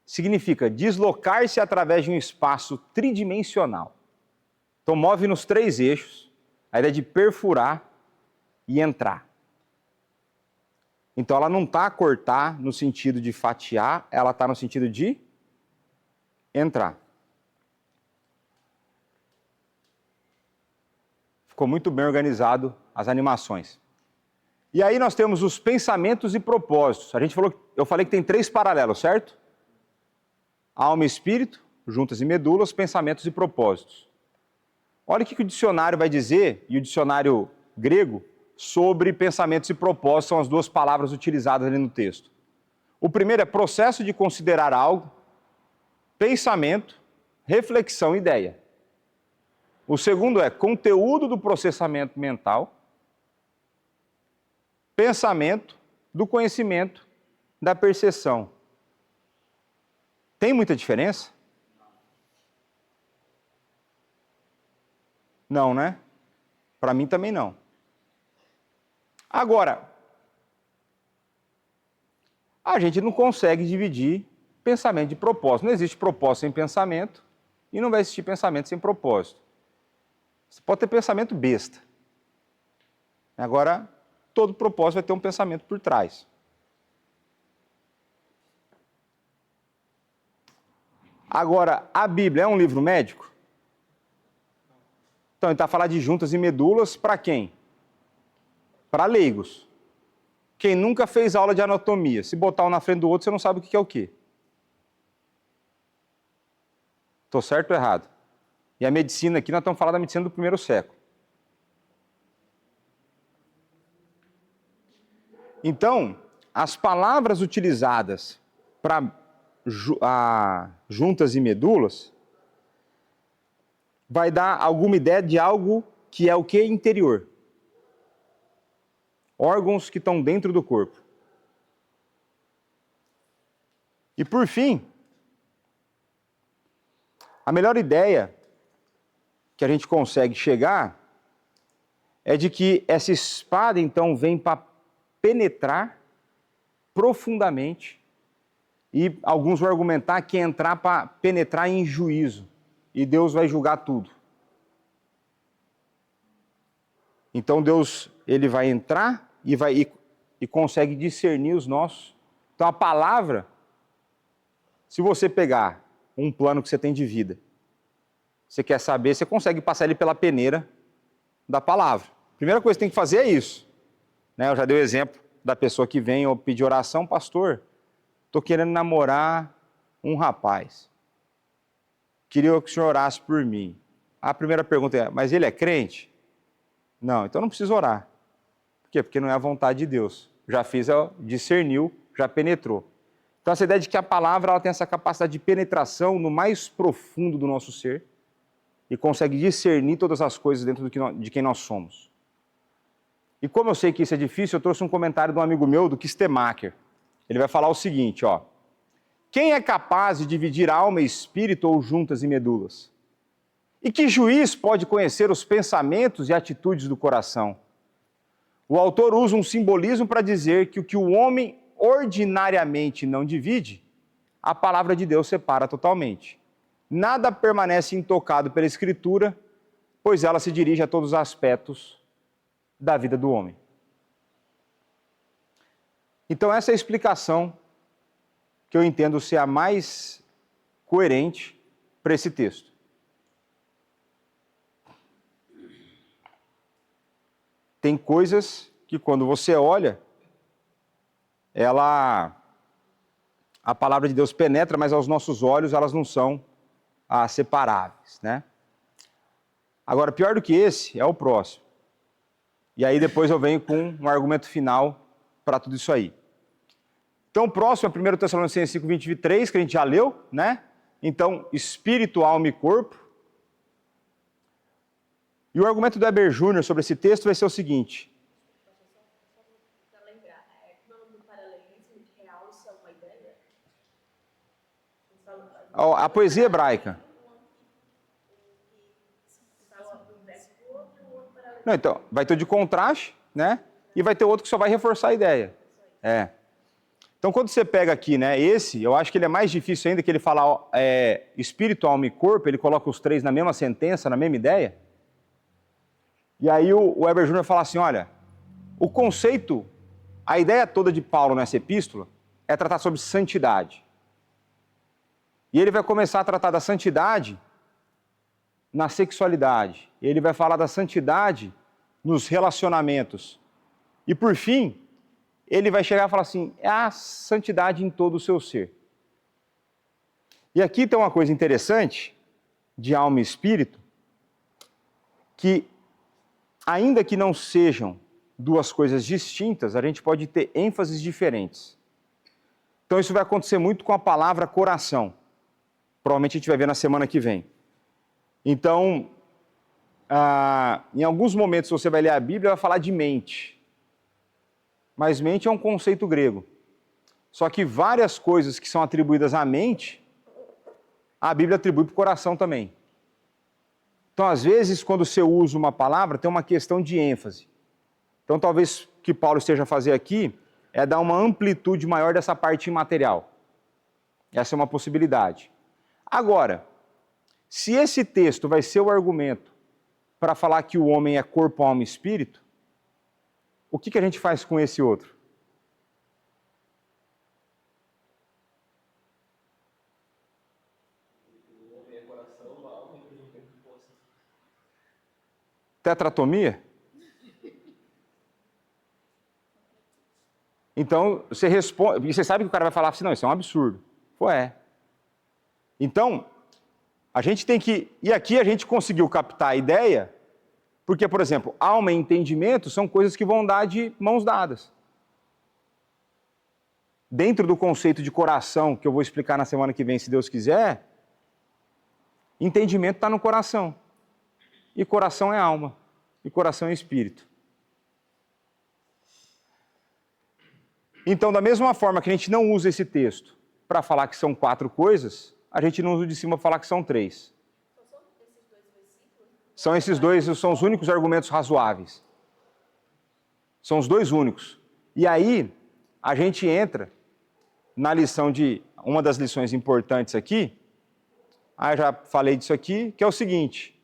significa deslocar-se através de um espaço tridimensional. Então move nos 3 eixos, a ideia de perfurar e entrar. Então ela não está a cortar no sentido de fatiar, ela está no sentido de entrar. Ficou muito bem organizado as animações. E aí nós temos os pensamentos e propósitos. Eu falei que tem 3 paralelos, certo? Alma e espírito, juntas e medulas, pensamentos e propósitos. Olha o que o dicionário vai dizer, e o dicionário grego, sobre pensamentos e propósitos, são as 2 palavras utilizadas ali no texto. O primeiro é processo de considerar algo, pensamento, reflexão, ideia. O segundo é conteúdo do processamento mental, pensamento, do conhecimento, da percepção. Tem muita diferença? Não, né? Para mim também não. Agora, a gente não consegue dividir pensamento de propósito. Não existe propósito sem pensamento e não vai existir pensamento sem propósito. Você pode ter pensamento besta. Agora, todo propósito vai ter um pensamento por trás. Agora, a Bíblia é um livro médico? Então, ele está falando de juntas e medulas para quem? Para leigos. Quem nunca fez aula de anatomia, se botar um na frente do outro, você não sabe o que é o quê. Estou certo ou errado? E a medicina aqui, nós estamos falando da medicina do 1º século. Então, as palavras utilizadas para juntas e medulas vai dar alguma ideia de algo que é o que? Interior. Órgãos que estão dentro do corpo. E por fim, a melhor ideia que a gente consegue chegar é de que essa espada então vem para penetrar profundamente, e alguns vão argumentar que é entrar para penetrar em juízo, e Deus vai julgar tudo. Então Deus, ele vai entrar e consegue discernir os nossos. Então a palavra, se você pegar um plano que você tem de vida, você quer saber, você consegue passar ele pela peneira da palavra. A primeira coisa que tem que fazer é isso. Eu já dei o exemplo da pessoa que vem ou pedir oração, pastor, estou querendo namorar um rapaz. Queria que o senhor orasse por mim. A primeira pergunta é, mas ele é crente? Não, então não precisa orar. Por quê? Porque não é a vontade de Deus. Já fez, discerniu, já penetrou. Então essa ideia de que a palavra ela tem essa capacidade de penetração no mais profundo do nosso ser e consegue discernir todas as coisas dentro de quem nós somos. E como eu sei que isso é difícil, eu trouxe um comentário de um amigo meu, do Kistemacher. Ele vai falar o seguinte, ó. Quem é capaz de dividir alma e espírito ou juntas e medulas? E que juiz pode conhecer os pensamentos e atitudes do coração? O autor usa um simbolismo para dizer que o que o homem ordinariamente não divide, a palavra de Deus separa totalmente. Nada permanece intocado pela Escritura, pois ela se dirige a todos os aspectos da vida do homem. Então essa é a explicação que eu entendo ser a mais coerente para esse texto. Tem coisas que quando você olha, a palavra de Deus penetra, mas aos nossos olhos elas não são separáveis, né? Agora, pior do que esse é o próximo. E aí depois eu venho com um argumento final para tudo isso aí. Então, o próximo é 1 Tessalonicenses 5, 20 e 23, que a gente já leu, né? Então, espírito, alma e corpo. E o argumento do Heber Júnior sobre esse texto vai ser o seguinte. Para lembrar, no paralelismo realça uma ideia? A poesia hebraica. Não, então, vai ter o de contraste, né? E vai ter outro que só vai reforçar a ideia. É. Então, quando você pega aqui, né, esse, eu acho que ele é mais difícil ainda, que ele fala espírito, alma e corpo, ele coloca os três na mesma sentença, na mesma ideia. E aí o Heber Júnior fala assim, olha, o conceito, a ideia toda de Paulo nessa epístola é tratar sobre santidade. E ele vai começar a tratar da santidade na sexualidade. Ele vai falar da santidade nos relacionamentos. E por fim, ele vai chegar e falar assim, é a santidade em todo o seu ser. E aqui tem uma coisa interessante, de alma e espírito, que ainda que não sejam duas coisas distintas, a gente pode ter ênfases diferentes. Então isso vai acontecer muito com a palavra coração. Provavelmente a gente vai ver na semana que vem. Então, em alguns momentos você vai ler a Bíblia e vai falar de mente. Mas mente é um conceito grego. Só que várias coisas que são atribuídas à mente, a Bíblia atribui para o coração também. Então, às vezes, quando você usa uma palavra, tem uma questão de ênfase. Então, talvez o que Paulo esteja a fazer aqui é dar uma amplitude maior dessa parte imaterial. Essa é uma possibilidade. Agora, se esse texto vai ser o argumento para falar que o homem é corpo, alma e espírito, o que a gente faz com esse outro? Tetratomia? Então, você responde, e você sabe que o cara vai falar assim, não, isso é um absurdo. Pô, é. Então, a gente tem que, e aqui a gente conseguiu captar a ideia, porque, por exemplo, alma e entendimento são coisas que vão andar de mãos dadas. Dentro do conceito de coração, que eu vou explicar na semana que vem, se Deus quiser, entendimento está no coração. E coração é alma. E coração é espírito. Então, da mesma forma que a gente não usa esse texto para falar que são 4 coisas, a gente não usa de cima para falar que são 3. São esses dois, são os únicos argumentos razoáveis. São os dois únicos. E aí, a gente entra na lição de, uma das lições importantes aqui, eu já falei disso aqui, que é o seguinte,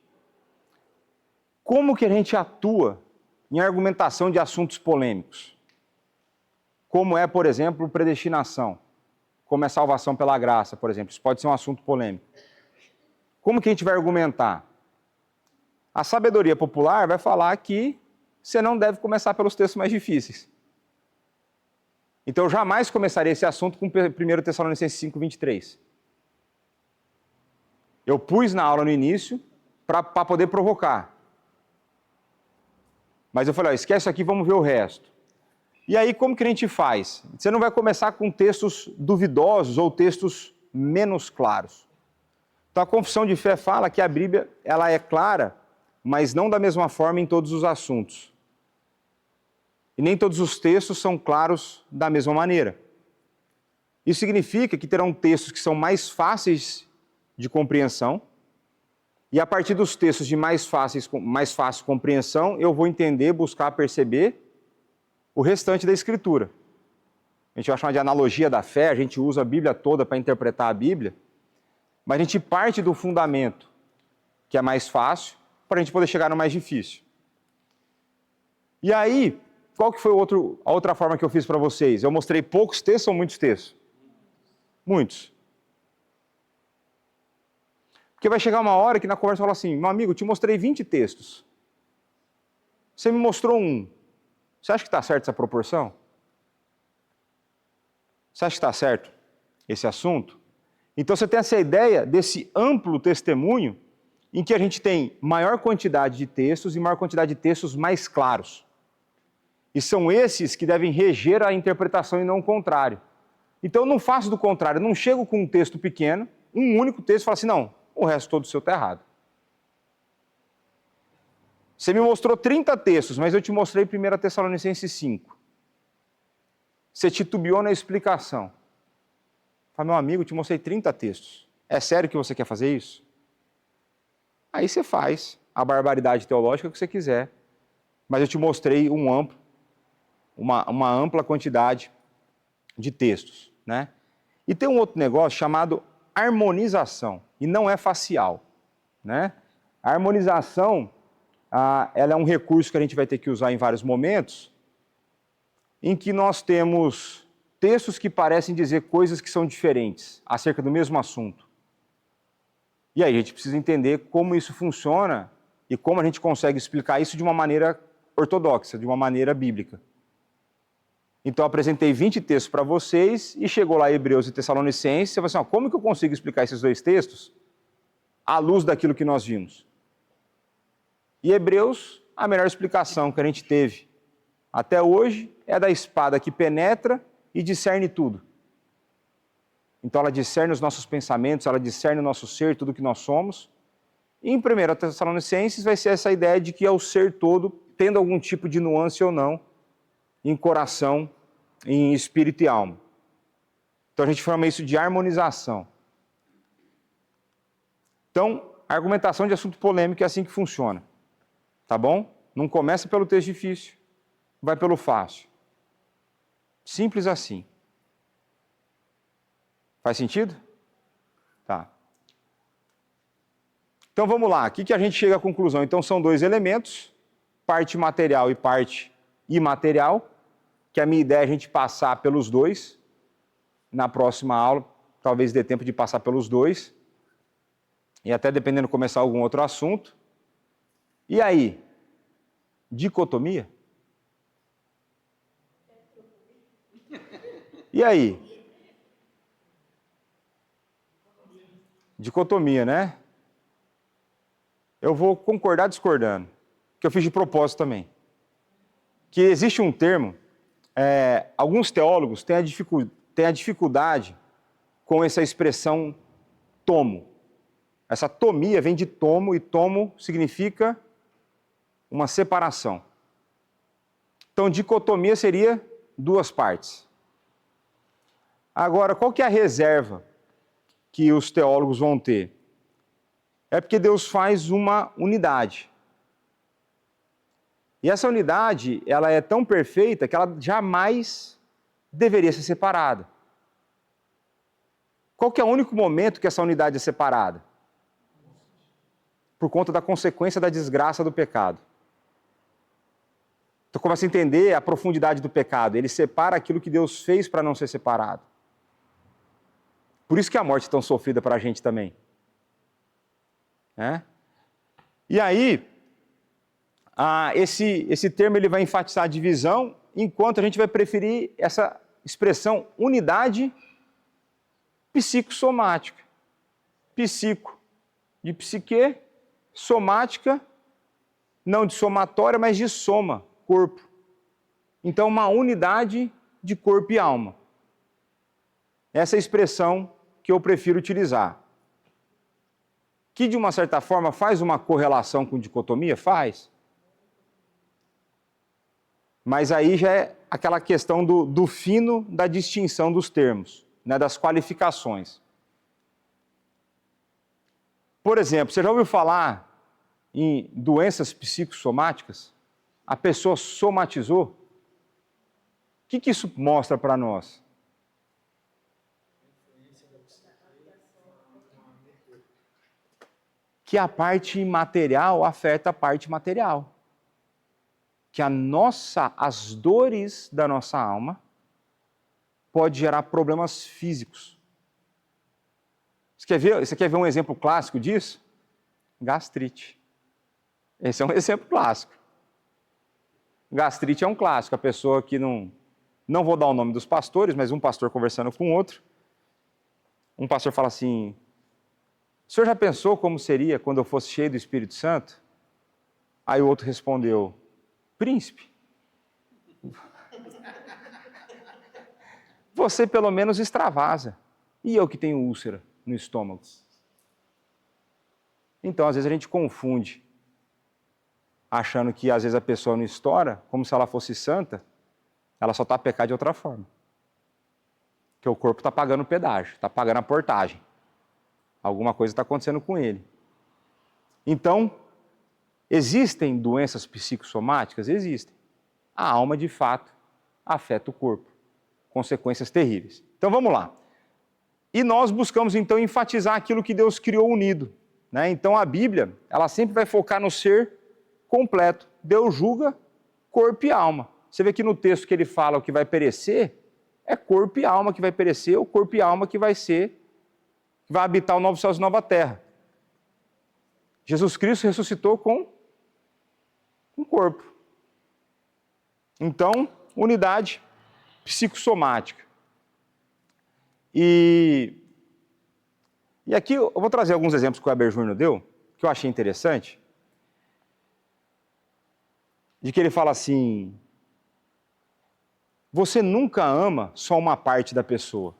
como que a gente atua em argumentação de assuntos polêmicos? Como é, por exemplo, predestinação, como é salvação pela graça, por exemplo, isso pode ser um assunto polêmico. Como que a gente vai argumentar? A sabedoria popular vai falar que você não deve começar pelos textos mais difíceis. Então, eu jamais começaria esse assunto com 1 Tessalonicenses 5, 23. Eu pus na aula no início para poder provocar. Mas eu falei, esquece isso aqui, vamos ver o resto. E aí, como que a gente faz? Você não vai começar com textos duvidosos ou textos menos claros. Então, a confissão de fé fala que a Bíblia ela é clara, mas não da mesma forma em todos os assuntos. E nem todos os textos são claros da mesma maneira. Isso significa que terão textos que são mais fáceis de compreensão, e a partir dos textos de mais fácil compreensão, eu vou entender, buscar, perceber o restante da Escritura. A gente vai chamar de analogia da fé, a gente usa a Bíblia toda para interpretar a Bíblia, mas a gente parte do fundamento, que é mais fácil, para a gente poder chegar no mais difícil. E aí, qual que foi a outra forma que eu fiz para vocês? Eu mostrei poucos textos ou muitos textos? Muitos. Porque vai chegar uma hora que na conversa fala assim, meu amigo, eu te mostrei 20 textos. Você me mostrou um. Você acha que está certo essa proporção? Você acha que está certo esse assunto? Então você tem essa ideia desse amplo testemunho em que a gente tem maior quantidade de textos e maior quantidade de textos mais claros. E são esses que devem reger a interpretação e não o contrário. Então eu não faço do contrário, eu não chego com um texto pequeno, um único texto e falo assim, não, o resto todo seu está errado. Você me mostrou 30 textos, mas eu te mostrei 1 Tessalonicenses 5. Você titubeou na explicação. Fala, meu amigo, eu te mostrei 30 textos. É sério que você quer fazer isso? Aí você faz a barbaridade teológica que você quiser. Mas eu te mostrei uma ampla quantidade de textos, né? E tem um outro negócio chamado harmonização, e não é facial, né? A harmonização, ela é um recurso que a gente vai ter que usar em vários momentos, em que nós temos textos que parecem dizer coisas que são diferentes acerca do mesmo assunto. E aí a gente precisa entender como isso funciona e como a gente consegue explicar isso de uma maneira ortodoxa, de uma maneira bíblica. Então eu apresentei 20 textos para vocês e chegou lá Hebreus e Tessalonicenses, você vai assim, como que eu consigo explicar esses dois textos à luz daquilo que nós vimos? E Hebreus, a melhor explicação que a gente teve até hoje é da espada que penetra e discerne tudo. Então ela discerne os nossos pensamentos, ela discerne o nosso ser, tudo que nós somos. E em 1 Tessalonicenses vai ser essa ideia de que é o ser todo, tendo algum tipo de nuance ou não, em coração, em espírito e alma. Então a gente chama isso de harmonização. Então, a argumentação de assunto polêmico é assim que funciona. Tá bom? Não começa pelo texto difícil, vai pelo fácil. Simples assim. Faz sentido? Tá. Então vamos lá, aqui que a gente chega à conclusão. Então são dois elementos, parte material e parte imaterial, que a minha ideia é a gente passar pelos dois. Na próxima aula, talvez dê tempo de passar pelos dois. E até dependendo de começar algum outro assunto. E aí? Dicotomia? E aí? Dicotomia, né? Eu vou concordar discordando, que eu fiz de propósito também. Que existe um termo, alguns teólogos têm a dificuldade com essa expressão tomo. Essa tomia vem de tomo, e tomo significa uma separação. Então, dicotomia seria duas partes. Agora, qual que é a reserva que os teólogos vão ter? É porque Deus faz uma unidade. E essa unidade, ela é tão perfeita que ela jamais deveria ser separada. Qual que é o único momento que essa unidade é separada? Por conta da consequência da desgraça do pecado. Então começa a entender a profundidade do pecado. Ele separa aquilo que Deus fez para não ser separado. Por isso que a morte é tão sofrida para a gente também. E aí, esse termo ele vai enfatizar a divisão, enquanto a gente vai preferir essa expressão unidade psicossomática. Psico de psique, somática, não de somatória, mas de soma, corpo. Então, uma unidade de corpo e alma. Essa é a expressão que eu prefiro utilizar. Que, de uma certa forma, faz uma correlação com dicotomia? Faz. Mas aí já é aquela questão do fino da distinção dos termos, né, das qualificações. Por exemplo, você já ouviu falar em doenças psicossomáticas? A pessoa somatizou? O que isso mostra para nós? Que a parte imaterial afeta a parte material. Que as dores da nossa alma pode gerar problemas físicos. Você quer ver um exemplo clássico disso? Gastrite. Esse é um exemplo clássico. Gastrite é um clássico. A pessoa que não vou dar o nome dos pastores, mas um pastor conversando com outro, um pastor fala assim: o senhor já pensou como seria quando eu fosse cheio do Espírito Santo? Aí o outro respondeu: príncipe. Você pelo menos extravasa. E eu que tenho úlcera no estômago? Então, às vezes a gente confunde, achando que às vezes a pessoa não estoura, como se ela fosse santa, ela só está a pecar de outra forma. Que o corpo está pagando o pedágio, está pagando a portagem. Alguma coisa está acontecendo com ele. Então, existem doenças psicossomáticas? Existem. A alma, de fato, afeta o corpo. Consequências terríveis. Então, vamos lá. E nós buscamos, então, enfatizar aquilo que Deus criou unido. Né? Então, a Bíblia, ela sempre vai focar no ser completo. Deus julga corpo e alma. Você vê que no texto que ele fala o que vai perecer, é corpo e alma que vai perecer, ou corpo e alma que vai habitar o novo céu e nova terra. Jesus Cristo ressuscitou com corpo. Então, unidade psicossomática. E aqui eu vou trazer alguns exemplos que o Weber Júnior deu, que eu achei interessante, de que ele fala assim: você nunca ama só uma parte da pessoa.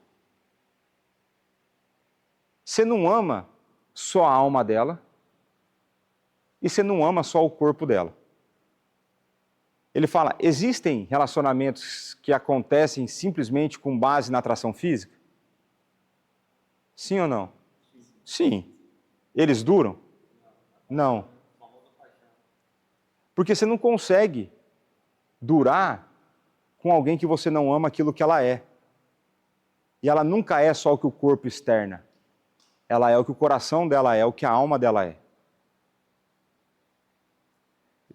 Você não ama só a alma dela e você não ama só o corpo dela. Ele fala, existem relacionamentos que acontecem simplesmente com base na atração física? Sim ou não? Sim. Eles duram? Não. Porque você não consegue durar com alguém que você não ama aquilo que ela é. E ela nunca é só o que o corpo externa. Ela é o que o coração dela é, o que a alma dela é.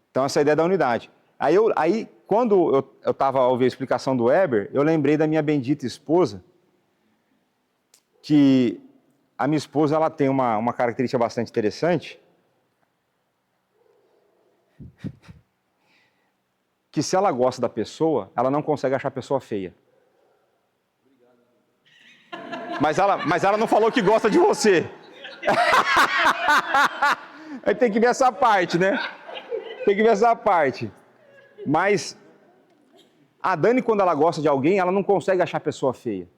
Então, essa é a ideia da unidade. Aí quando eu estava a ouvir a explicação do Weber, eu lembrei da minha bendita esposa, que a minha esposa ela tem uma característica bastante interessante, que se ela gosta da pessoa, ela não consegue achar a pessoa feia. Mas ela não falou que gosta de você. Aí tem que ver essa parte, né? Tem que ver essa parte. Mas a Dani, quando ela gosta de alguém, ela não consegue achar a pessoa feia.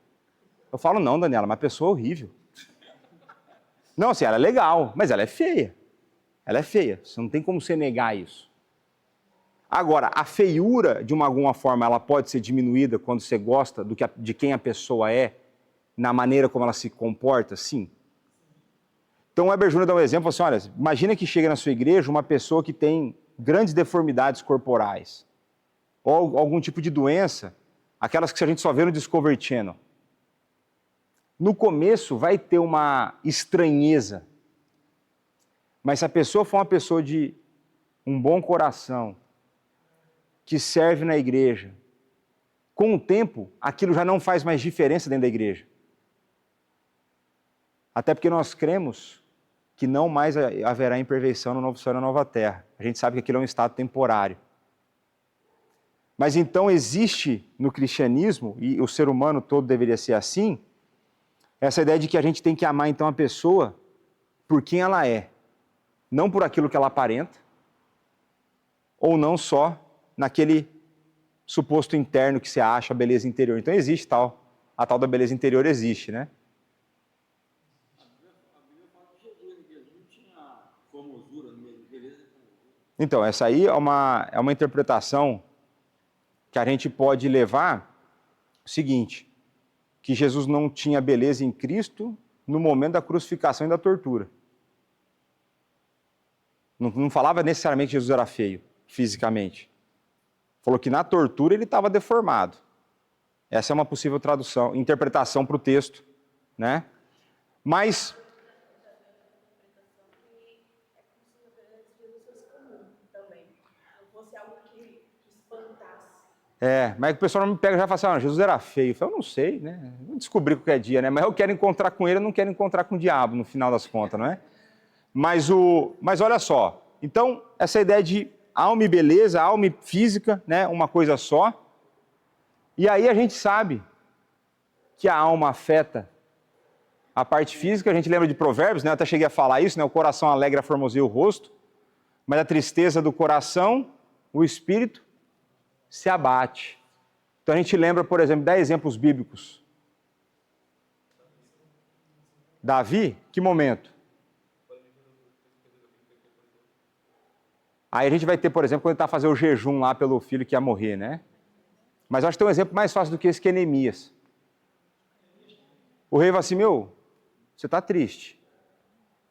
Eu falo, não, Daniela, mas a pessoa é horrível. Não, assim, ela é legal, mas ela é feia. Ela é feia, você não tem como você negar isso. Agora, a feiura, de alguma forma, ela pode ser diminuída quando você gosta de quem a pessoa é, na maneira como ela se comporta? Sim. Então o Weber Júnior dá um exemplo, assim, olha, imagina que chega na sua igreja uma pessoa que tem grandes deformidades corporais, ou algum tipo de doença, aquelas que a gente só vê no Discovery Channel. No começo vai ter uma estranheza, mas se a pessoa for uma pessoa de um bom coração, que serve na igreja, com o tempo, aquilo já não faz mais diferença dentro da igreja. Até porque nós cremos que não mais haverá imperfeição no novo céu e na nova terra. A gente sabe que aquilo é um estado temporário. Mas então existe no cristianismo, e o ser humano todo deveria ser assim, essa ideia de que a gente tem que amar então a pessoa por quem ela é, não por aquilo que ela aparenta, ou não só naquele suposto interno que você acha, a beleza interior. Então existe a tal da beleza interior existe, né? Então, essa aí é uma interpretação que a gente pode levar o seguinte, que Jesus não tinha beleza em Cristo no momento da crucificação e da tortura. Não falava necessariamente que Jesus era feio, fisicamente. Falou que na tortura ele estava deformado. Essa é uma possível tradução, interpretação para o texto, né? Mas mas o pessoal não me pega e já fala assim, Jesus era feio. Eu falo, eu não sei, né? Vou descobrir qualquer dia, né? Mas eu quero encontrar com ele, eu não quero encontrar com o diabo, no final das contas, não é? Mas olha só, então, essa ideia de alma e beleza, alma e física, né? Uma coisa só. E aí a gente sabe que a alma afeta a parte física, a gente lembra de Provérbios, né? Eu até cheguei a falar isso, né? O coração alegra, formoseia o rosto, mas a tristeza do coração, o espírito, se abate. Então a gente lembra, por exemplo, 10 exemplos bíblicos. Davi, que momento? Aí a gente vai ter, por exemplo, quando ele está fazendo o jejum lá pelo filho que ia morrer, né? Mas eu acho que tem um exemplo mais fácil do que esse, que é Neemias. O rei fala assim, você está triste.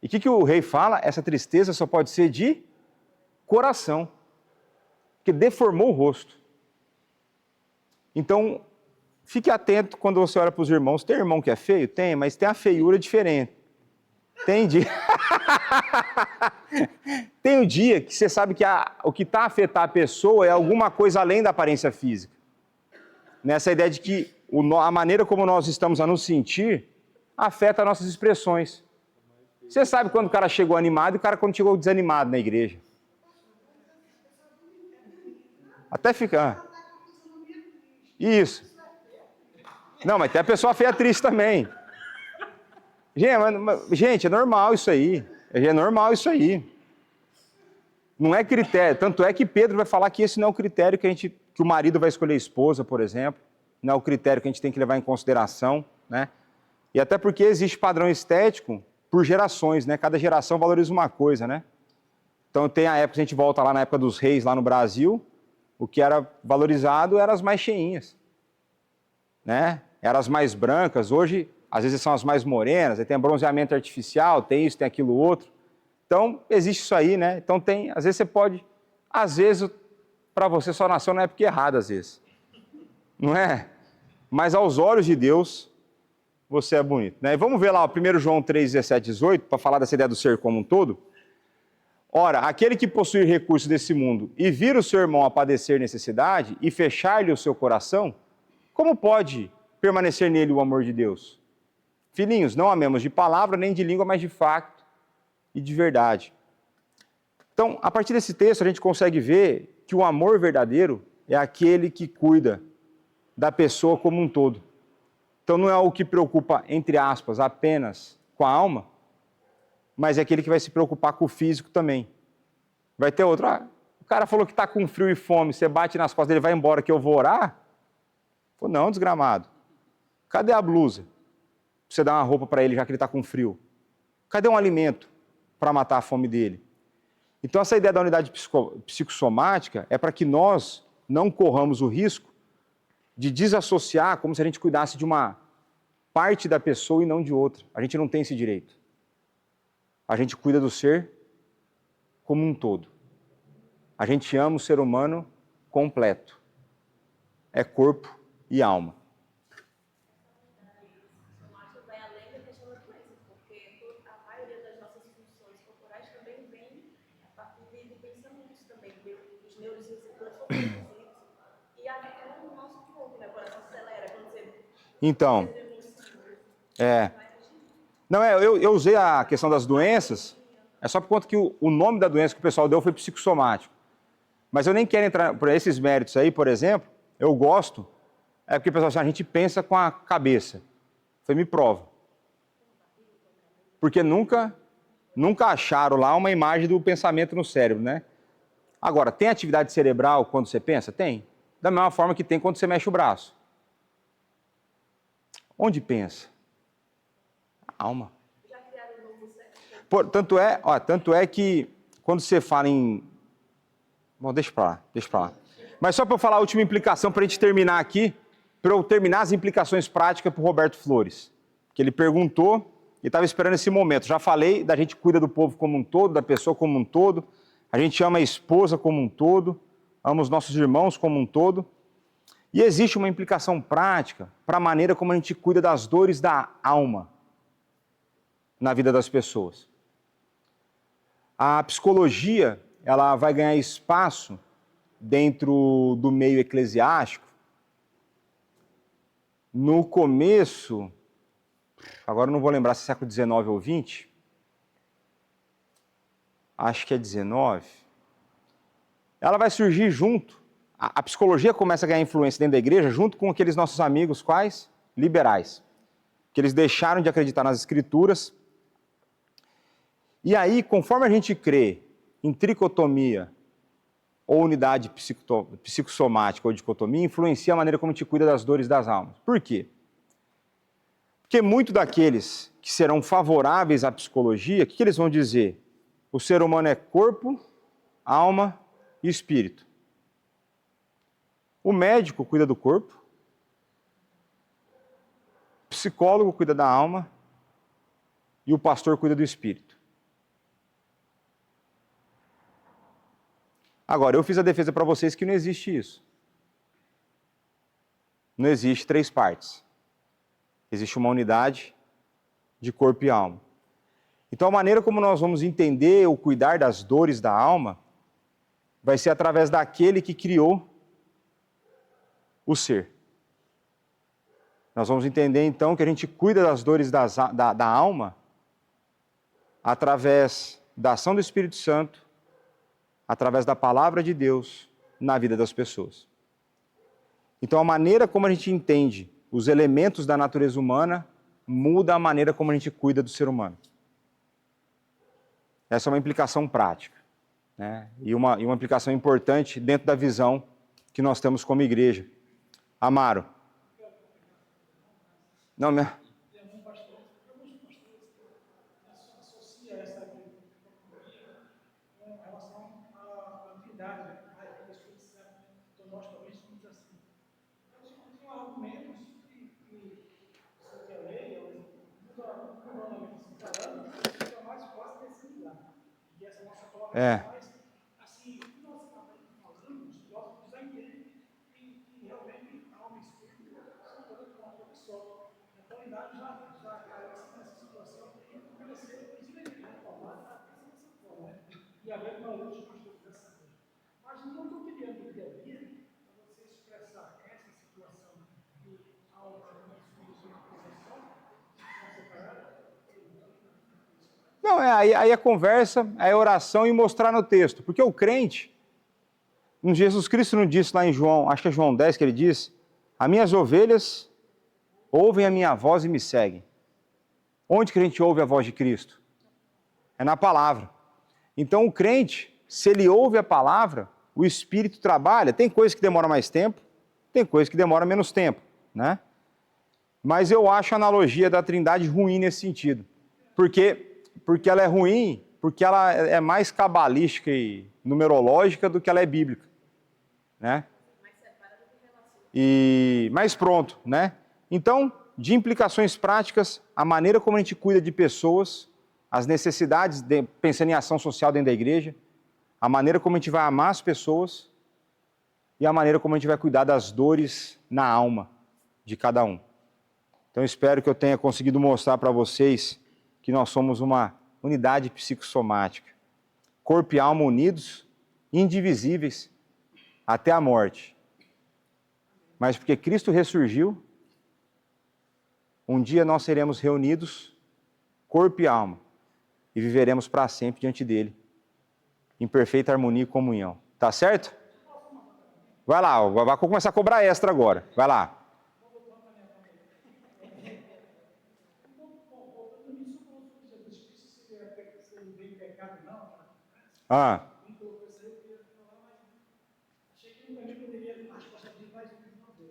E o que o rei fala? Essa tristeza só pode ser de coração, porque deformou o rosto. Então, fique atento quando você olha para os irmãos. Tem irmão que é feio? Tem, mas tem a feiura diferente. Tem dia... Tem um dia que você sabe que o que está a afetar a pessoa é alguma coisa além da aparência física. Nessa ideia de que a maneira como nós estamos a nos sentir afeta nossas expressões. Você sabe quando o cara chegou animado e o cara quando chegou desanimado na igreja. Até ficar. Isso. Não, mas tem a pessoa feia triste também. Gente, é normal isso aí. É normal isso aí. Não é critério. Tanto é que Pedro vai falar que esse não é o critério que o marido vai escolher a esposa, por exemplo. Não é o critério que a gente tem que levar em consideração, né? E até porque existe padrão estético por gerações, né? Cada geração valoriza uma coisa, né? Então tem a época, a gente volta lá na época dos reis lá no Brasil, o que era valorizado eram as mais cheinhas, né? Eram as mais brancas. Hoje, às vezes são as mais morenas, aí tem bronzeamento artificial, tem isso, tem aquilo outro. Então, existe isso aí, né? Então às vezes você pode, para você só nasceu na época errada, às vezes. Não é? Mas aos olhos de Deus, você é bonito, né? E vamos ver lá, 1 João 3, 17, 18, para falar dessa ideia do ser como um todo. Ora, aquele que possui recursos desse mundo e vir o seu irmão a padecer necessidade e fechar-lhe o seu coração, como pode permanecer nele o amor de Deus? Filhinhos, não amemos de palavra nem de língua, mas de facto e de verdade. Então, a partir desse texto, a gente consegue ver que o amor verdadeiro é aquele que cuida da pessoa como um todo. Então, não é o que preocupa, entre aspas, apenas com a alma, mas é aquele que vai se preocupar com o físico também. Vai ter outro, o cara falou que está com frio e fome, você bate nas costas dele, vai embora que eu vou orar? Pô, não, desgramado. Cadê a blusa? Você dá uma roupa para ele já que ele está com frio. Cadê um alimento para matar a fome dele? Então, essa ideia da unidade psicossomática é para que nós não corramos o risco de desassociar como se a gente cuidasse de uma parte da pessoa e não de outra. A gente não tem esse direito. A gente cuida do ser como um todo. A gente ama o ser humano completo. É corpo e alma. Vai além da questão da doença, porque a maioria das nossas funções corporais também vem a partir do pensamento também, dos neurotransmissores. E até o nosso corpo, né? O coração acelera quando você... Então, Não, eu usei a questão das doenças, é só por conta que o nome da doença que o pessoal deu foi psicossomático. Mas eu nem quero entrar por esses méritos aí, por exemplo, eu gosto, é porque o pessoal assim, a gente pensa com a cabeça. Foi, me prova. Porque nunca acharam lá uma imagem do pensamento no cérebro, né? Agora, tem atividade cerebral quando você pensa? Tem. Da mesma forma que tem quando você mexe o braço. Onde pensa? A alma. Já criaram um novo cérebro? Tanto é que quando você fala em... Bom, deixa pra lá. Mas só para eu falar a última implicação, para a gente terminar aqui, para eu terminar as implicações práticas para o Roberto Flores. Que ele perguntou e estava esperando esse momento. Já falei da gente cuida do povo como um todo, da pessoa como um todo. A gente ama a esposa como um todo, ama os nossos irmãos como um todo. E existe uma implicação prática para a maneira como a gente cuida das dores da alma na vida das pessoas. A psicologia, ela vai ganhar espaço dentro do meio eclesiástico. No começo, agora eu não vou lembrar se é século XIX ou XX, acho que é XIX, ela vai surgir junto, a psicologia começa a ganhar influência dentro da igreja junto com aqueles nossos amigos, quais? Liberais. Que eles deixaram de acreditar nas escrituras. E aí, conforme a gente crê em tricotomia ou unidade psicossomática ou dicotomia influencia a maneira como a gente cuida das dores das almas. Por quê? Porque muitos daqueles que serão favoráveis à psicologia, o que eles vão dizer? O ser humano é corpo, alma e espírito. O médico cuida do corpo, o psicólogo cuida da alma e o pastor cuida do espírito. Agora, eu fiz a defesa para vocês que não existe isso. Não existe 3 partes. Existe uma unidade de corpo e alma. Então, a maneira como nós vamos entender ou cuidar das dores da alma vai ser através daquele que criou o ser. Nós vamos entender, então, que a gente cuida das dores da alma através da ação do Espírito Santo, através da palavra de Deus na vida das pessoas. Então, a maneira como a gente entende os elementos da natureza humana muda a maneira como a gente cuida do ser humano. Essa é uma implicação prática, né? E uma implicação importante dentro da visão que nós temos como igreja. Amaro. Não, minha... Tem alguns pastores que associam essa dicotomia com relação à Trindade, né? Pai, Filho e Espírito Santo, né? Então nós também somos assim. Então, tinham argumentos que você quer ler, humanamente se falando, fica mais fácil desse lugar. E essa nossa colocação mais, assim, o que nós estamos falando, os filósofos já entendem que realmente alma e espírito são todas uma coisa só. Então, a idade já caiu nessa situação e vai ser desmedida, formada dessa forma, né? E haver uma luz de pastores dessa forma. Mas não estou querendo intervir para você expressar essa situação de alma e espírito separada. Não, aí a conversa, é a oração e mostrar no texto. Porque o crente, Jesus Cristo não disse lá em João, acho que é João 10 que ele diz, as minhas ovelhas ouvem a minha voz e me seguem. Onde que a gente ouve a voz de Cristo? É na palavra. Então o crente, se ele ouve a palavra, o Espírito trabalha. Tem coisa que demora mais tempo, tem coisa que demora menos tempo, né? Mas eu acho a analogia da Trindade ruim nesse sentido. Porque ela é ruim, porque ela é mais cabalística e numerológica do que ela é bíblica, né? Mas pronto, né? Então, de implicações práticas, a maneira como a gente cuida de pessoas, as necessidades, pensando em ação social dentro da igreja, a maneira como a gente vai amar as pessoas e a maneira como a gente vai cuidar das dores na alma de cada um. Então, espero que eu tenha conseguido mostrar para vocês que nós somos uma unidade psicossomática. Corpo e alma unidos, indivisíveis, até a morte. Mas porque Cristo ressurgiu, um dia nós seremos reunidos, corpo e alma, e viveremos para sempre diante dele, em perfeita harmonia e comunhão. Tá certo? Vai lá, vai começar a cobrar extra agora. Vai lá.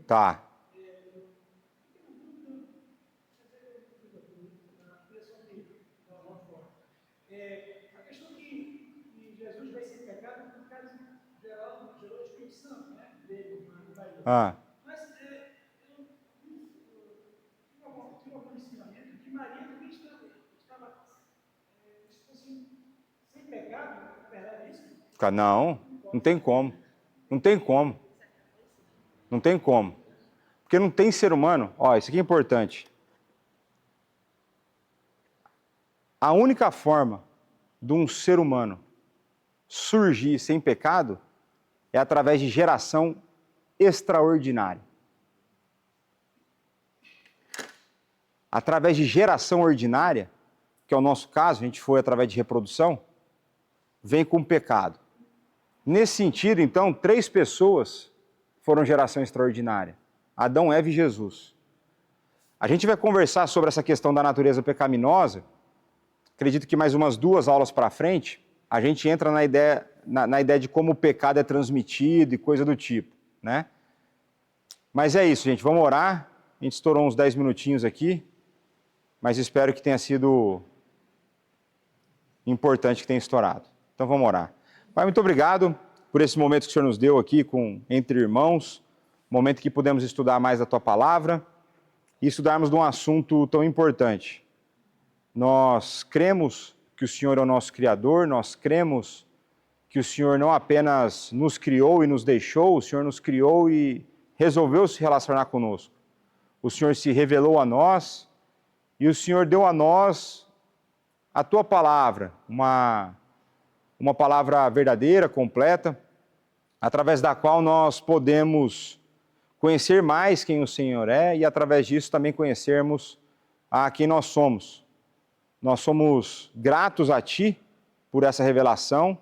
Tá. A questão que Jesus vai ser pecado por causa gerou o Espírito Santo, né? Dele, Mas eu tive um ensinamento que Maria também estava sem pecado, é isso? Não tem como. Não tem como. Não tem como. Porque não tem ser humano. Ó, isso aqui é importante. A única forma de um ser humano surgir sem pecado é através de geração extraordinária. Através de geração ordinária, que é o nosso caso, a gente foi através de reprodução, vem com pecado. Nesse sentido, então, 3 pessoas foram geração extraordinária: Adão, Eva e Jesus. A gente vai conversar sobre essa questão da natureza pecaminosa. Acredito que mais umas 2 aulas para frente, a gente entra na ideia na ideia de como o pecado é transmitido e coisa do tipo, né? Mas é isso, gente, vamos orar. A gente estourou uns 10 minutinhos aqui, mas espero que tenha sido importante que tenha estourado. Então vamos orar. Pai, muito obrigado por esse momento que o Senhor nos deu aqui entre irmãos, momento que pudemos estudar mais a Tua Palavra e estudarmos de um assunto tão importante. Nós cremos que o Senhor é o nosso Criador, nós cremos que o Senhor não apenas nos criou e nos deixou, o Senhor nos criou e resolveu se relacionar conosco. O Senhor se revelou a nós e o Senhor deu a nós a Tua Palavra, uma palavra verdadeira, completa, através da qual nós podemos conhecer mais quem o Senhor é e, através disso, também conhecermos a quem nós somos. Nós somos gratos a Ti por essa revelação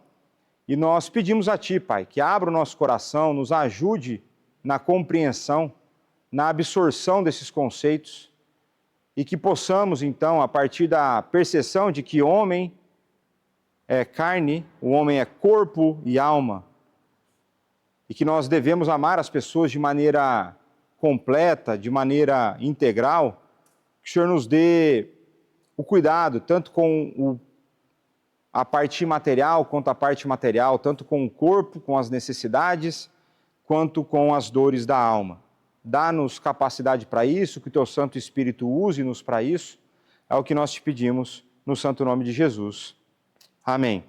e nós pedimos a Ti, Pai, que abra o nosso coração, nos ajude na compreensão, na absorção desses conceitos e que possamos, então, a partir da percepção de que homem é carne, o homem é corpo e alma, e que nós devemos amar as pessoas de maneira completa, de maneira integral, que o Senhor nos dê o cuidado, tanto com a parte imaterial quanto a parte material, tanto com o corpo, com as necessidades, quanto com as dores da alma. Dá-nos capacidade para isso, que o Teu Santo Espírito use-nos para isso, é o que nós te pedimos, no santo nome de Jesus. Amém.